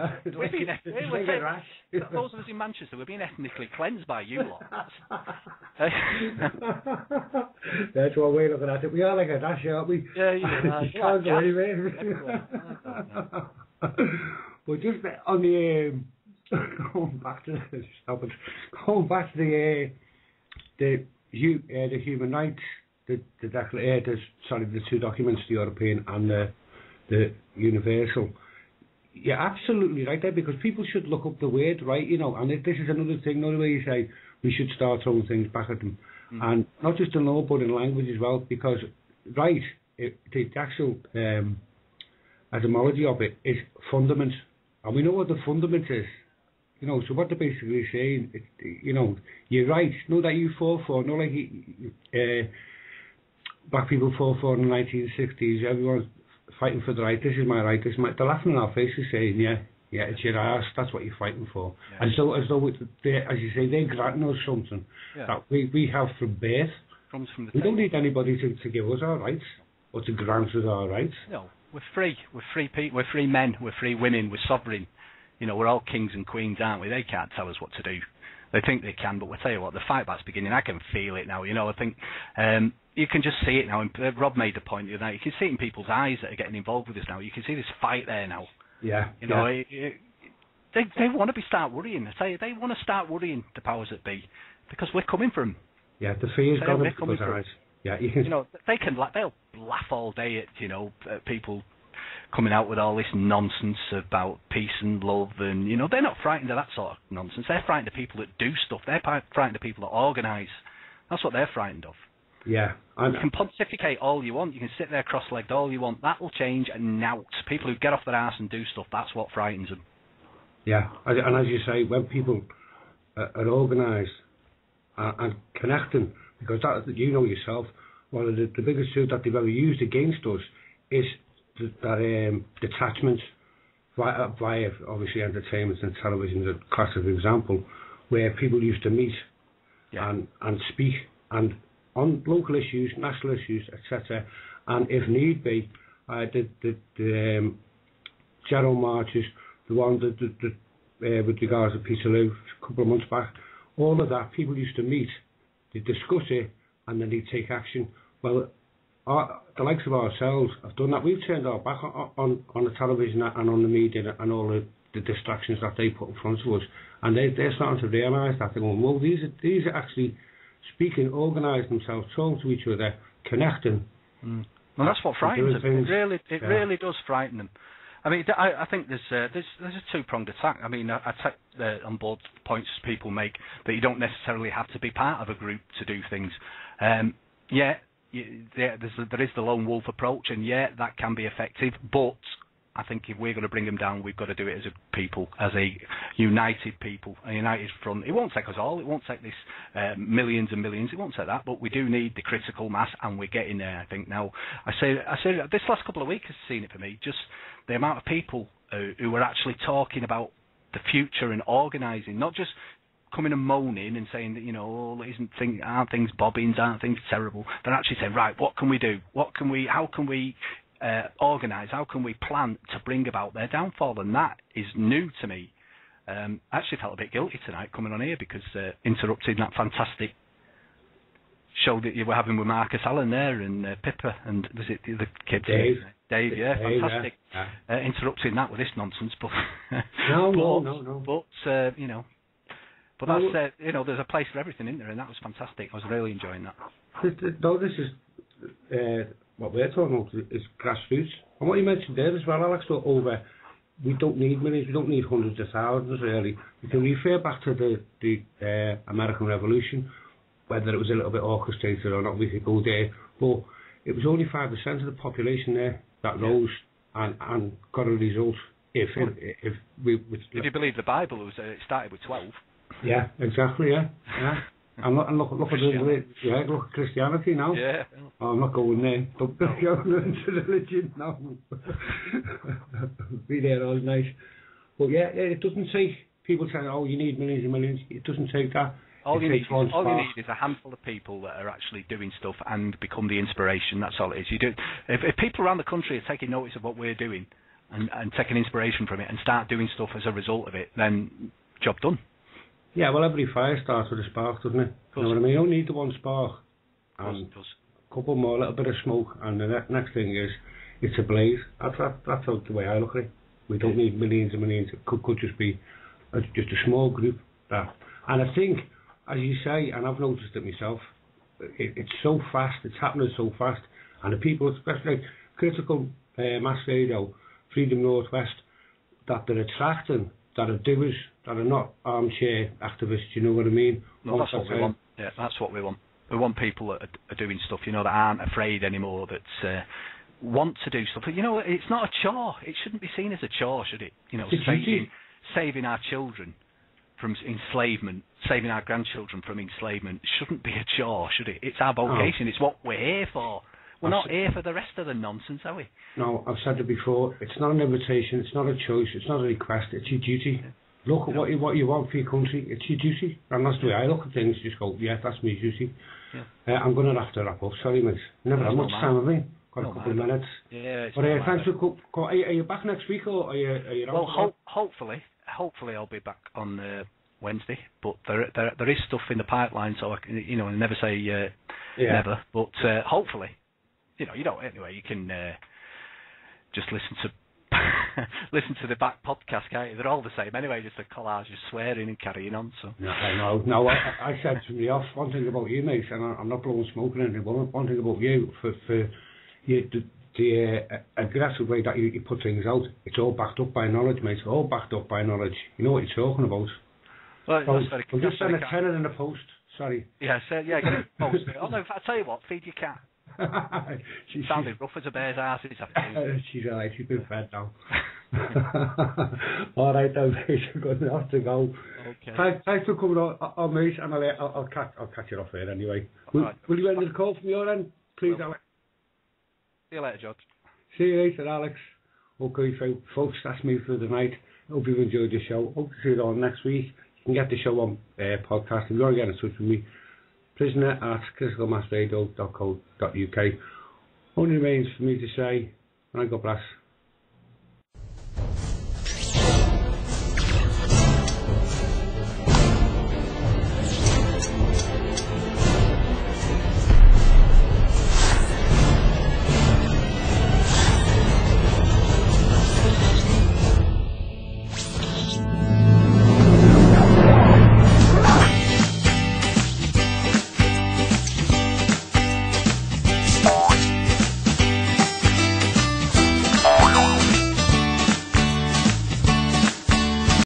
Speaker 6: Those of us in Manchester, we're being ethnically cleansed by you lot.
Speaker 1: That's what we're looking at it. We are like a dash, aren't we?
Speaker 6: Yeah, you
Speaker 1: can't go anywhere. But just on the going back to the human rights, the 2 documents, the European and the Universal. You're absolutely right there, because people should look up the word, right? And this is another thing, another way you say we should start throwing things back at them, and not just in law but in language as well, because the actual etymology of it is fundament, and we know what the fundament is. So what they're basically saying, you're right. Know that you fought for. Know like black people fought for in the 1960s. Everyone's fighting for the right. This is my right. This is my. They're laughing in our faces, saying, "Yeah, it's your ass. That's what you're fighting for." Yeah. And so, as though, as you say, they're granting us something that we have from birth.
Speaker 6: Comes from the
Speaker 1: we don't need anybody to give us our rights or to grant us our rights.
Speaker 6: No, we're free. We're free people. We're free men. We're free women. We're sovereign. We're all kings and queens, aren't we? They can't tell us what to do. They think they can, but we'll tell you what, the fight back's beginning. I can feel it now. I think you can just see it now. And Rob made the point the other night. You can see it in people's eyes that are getting involved with this now. You can see this fight there now.
Speaker 1: Yeah.
Speaker 6: They want to start worrying. I tell you, they want to start worrying, the powers that be, because we're coming for them.
Speaker 1: Yeah, the fear's gone in people's eyes. Yeah, they'll
Speaker 6: laugh all day at people coming out with all this nonsense about peace and love, and they're not frightened of that sort of nonsense. They're frightened of people that do stuff. They're frightened of people that organise. That's what they're frightened of.
Speaker 1: Yeah,
Speaker 6: you can pontificate all you want. You can sit there cross-legged all you want. That will change and now people who get off their arse and do stuff. That's what frightens them.
Speaker 1: Yeah, and as you say, when people are organised and connecting, because that yourself, one of the biggest tools that they've ever used against us is that detachment via obviously entertainment and television is a classic example, where people used to meet and speak and on local issues, national issues, etc. And if need be, the general marches, the one that with regards to Petroleum a couple of months back, all of that, people used to meet, they discuss it, and then they take action. Well, the likes of ourselves have done that. We've turned our back on the television and on the media and all the distractions that they put in front of us, and they're starting to realise that. They're going, well, these are actually speaking, organising themselves, talking to each other, connecting.
Speaker 6: Well, that's what frightens them. It really does frighten them. I mean, I think there's a two-pronged attack. I mean, I take on board points people make that you don't necessarily have to be part of a group to do things. There is the lone wolf approach, and that can be effective, but I think if we're going to bring them down, we've got to do it as a people, as a united people, a united front. It won't take us all. It won't take this millions and millions. It won't take that, but we do need the critical mass, and we're getting there, I think. Now, I say this last couple of weeks has seen it for me, just the amount of people who are actually talking about the future and organising, not just coming and moaning and saying that, aren't things bobbins, aren't things terrible. They're actually saying, right, what can we do? How can we organise? How can we plan to bring about their downfall? And that is new to me. I actually felt a bit guilty tonight coming on here because interrupting that fantastic show that you were having with Marcus Allen there and Pippa and was it the kid? Dave, yeah, fantastic. Yeah. Interrupting that with this nonsense, but
Speaker 1: no.
Speaker 6: But that's there's a place for everything in there, and that was fantastic. I was really enjoying that.
Speaker 1: This is what we're talking about is grassroots, and what you mentioned there as well, Alex. We don't need millions, we don't need hundreds of thousands really. We can refer back to the American Revolution, whether it was a little bit orchestrated or not. We could go there, but it was only 5% of the population there that rose and got a result. If
Speaker 6: you believe the Bible, it started with 12.
Speaker 1: Yeah, exactly. Yeah. And look at Christianity now.
Speaker 6: Yeah.
Speaker 1: Oh, I'm not going there. Don't go into religion now. Be there all night. But yeah, it doesn't take people saying, "Oh, you need millions and millions." It doesn't take that.
Speaker 6: All you need is a handful of people that are actually doing stuff and become the inspiration. That's all it is. If people around the country are taking notice of what we're doing and taking inspiration from it and start doing stuff as a result of it, then job done.
Speaker 1: Yeah, well, every fire starts with a spark, doesn't it? You know what I mean? You don't need the one spark. And a couple more, a little bit of smoke, and the next thing is it's a blaze. That's the way I look at it. We don't need millions and millions. It could just be just a small group. And I think, as you say, and I've noticed it myself, it's so fast, it's happening so fast, and the people, especially critical mass radio, Freedom Northwest, that they're attracting, that are doers, that are not armchair activists, you know what I mean?
Speaker 6: No, that's what we want. Yeah, that's what we want. We want people that are doing stuff, that aren't afraid anymore, that want to do stuff. It's not a chore. It shouldn't be seen as a chore, should it? Saving our children from enslavement, saving our grandchildren from enslavement shouldn't be a chore, should it? It's our vocation. It's what we're here for. We're not here for the rest of the nonsense, are we?
Speaker 1: No, I've said it before. It's not an invitation. It's not a choice. It's not a request. It's your duty. Look at what you want for your country. It's your duty. And that's the way I look at things. Just go, yeah, that's my duty. Yeah. I'm going to have to wrap up. Sorry, mate. Never had much time with me. Got a couple of minutes.
Speaker 6: Yeah.
Speaker 1: But thanks for are you back next week or are you
Speaker 6: Well, hopefully I'll be back on Wednesday. But there is stuff in the pipeline, so I can, never say never. But hopefully, anyway, you can just listen to the back podcast, can't you? They're all the same anyway, just a collage of swearing and carrying on. So
Speaker 1: no, I know. No, I said to me off one thing about you, mate, and I'm not blowing smoke or anything. But one thing about you, for you, the aggressive way that you put things out, it's all backed up by knowledge, mate. It's all backed up by knowledge. You know what you're talking about.
Speaker 6: Well,
Speaker 1: we'll just send a tenner in the post. Sorry.
Speaker 6: Yeah, get it post. Oh no, I tell you what, feed your cat. She sounded rough as a bear's arse.
Speaker 1: She's alright, she's been fed now. Alright, I'm going to have to go.
Speaker 6: Okay.
Speaker 1: Thanks for coming on, mate, and I'll catch you off here anyway. Will you end the call from your end, please, Alex?
Speaker 6: See you later, George.
Speaker 1: See you later, Alex. Okay, so folks, that's me for the night. Hope you've enjoyed the show. Hope to see you on next week. You can get the show on podcast. If you want to get in touch with me, prisoner@criticalmassradio.co.uk. Only remains for me to say, God bless.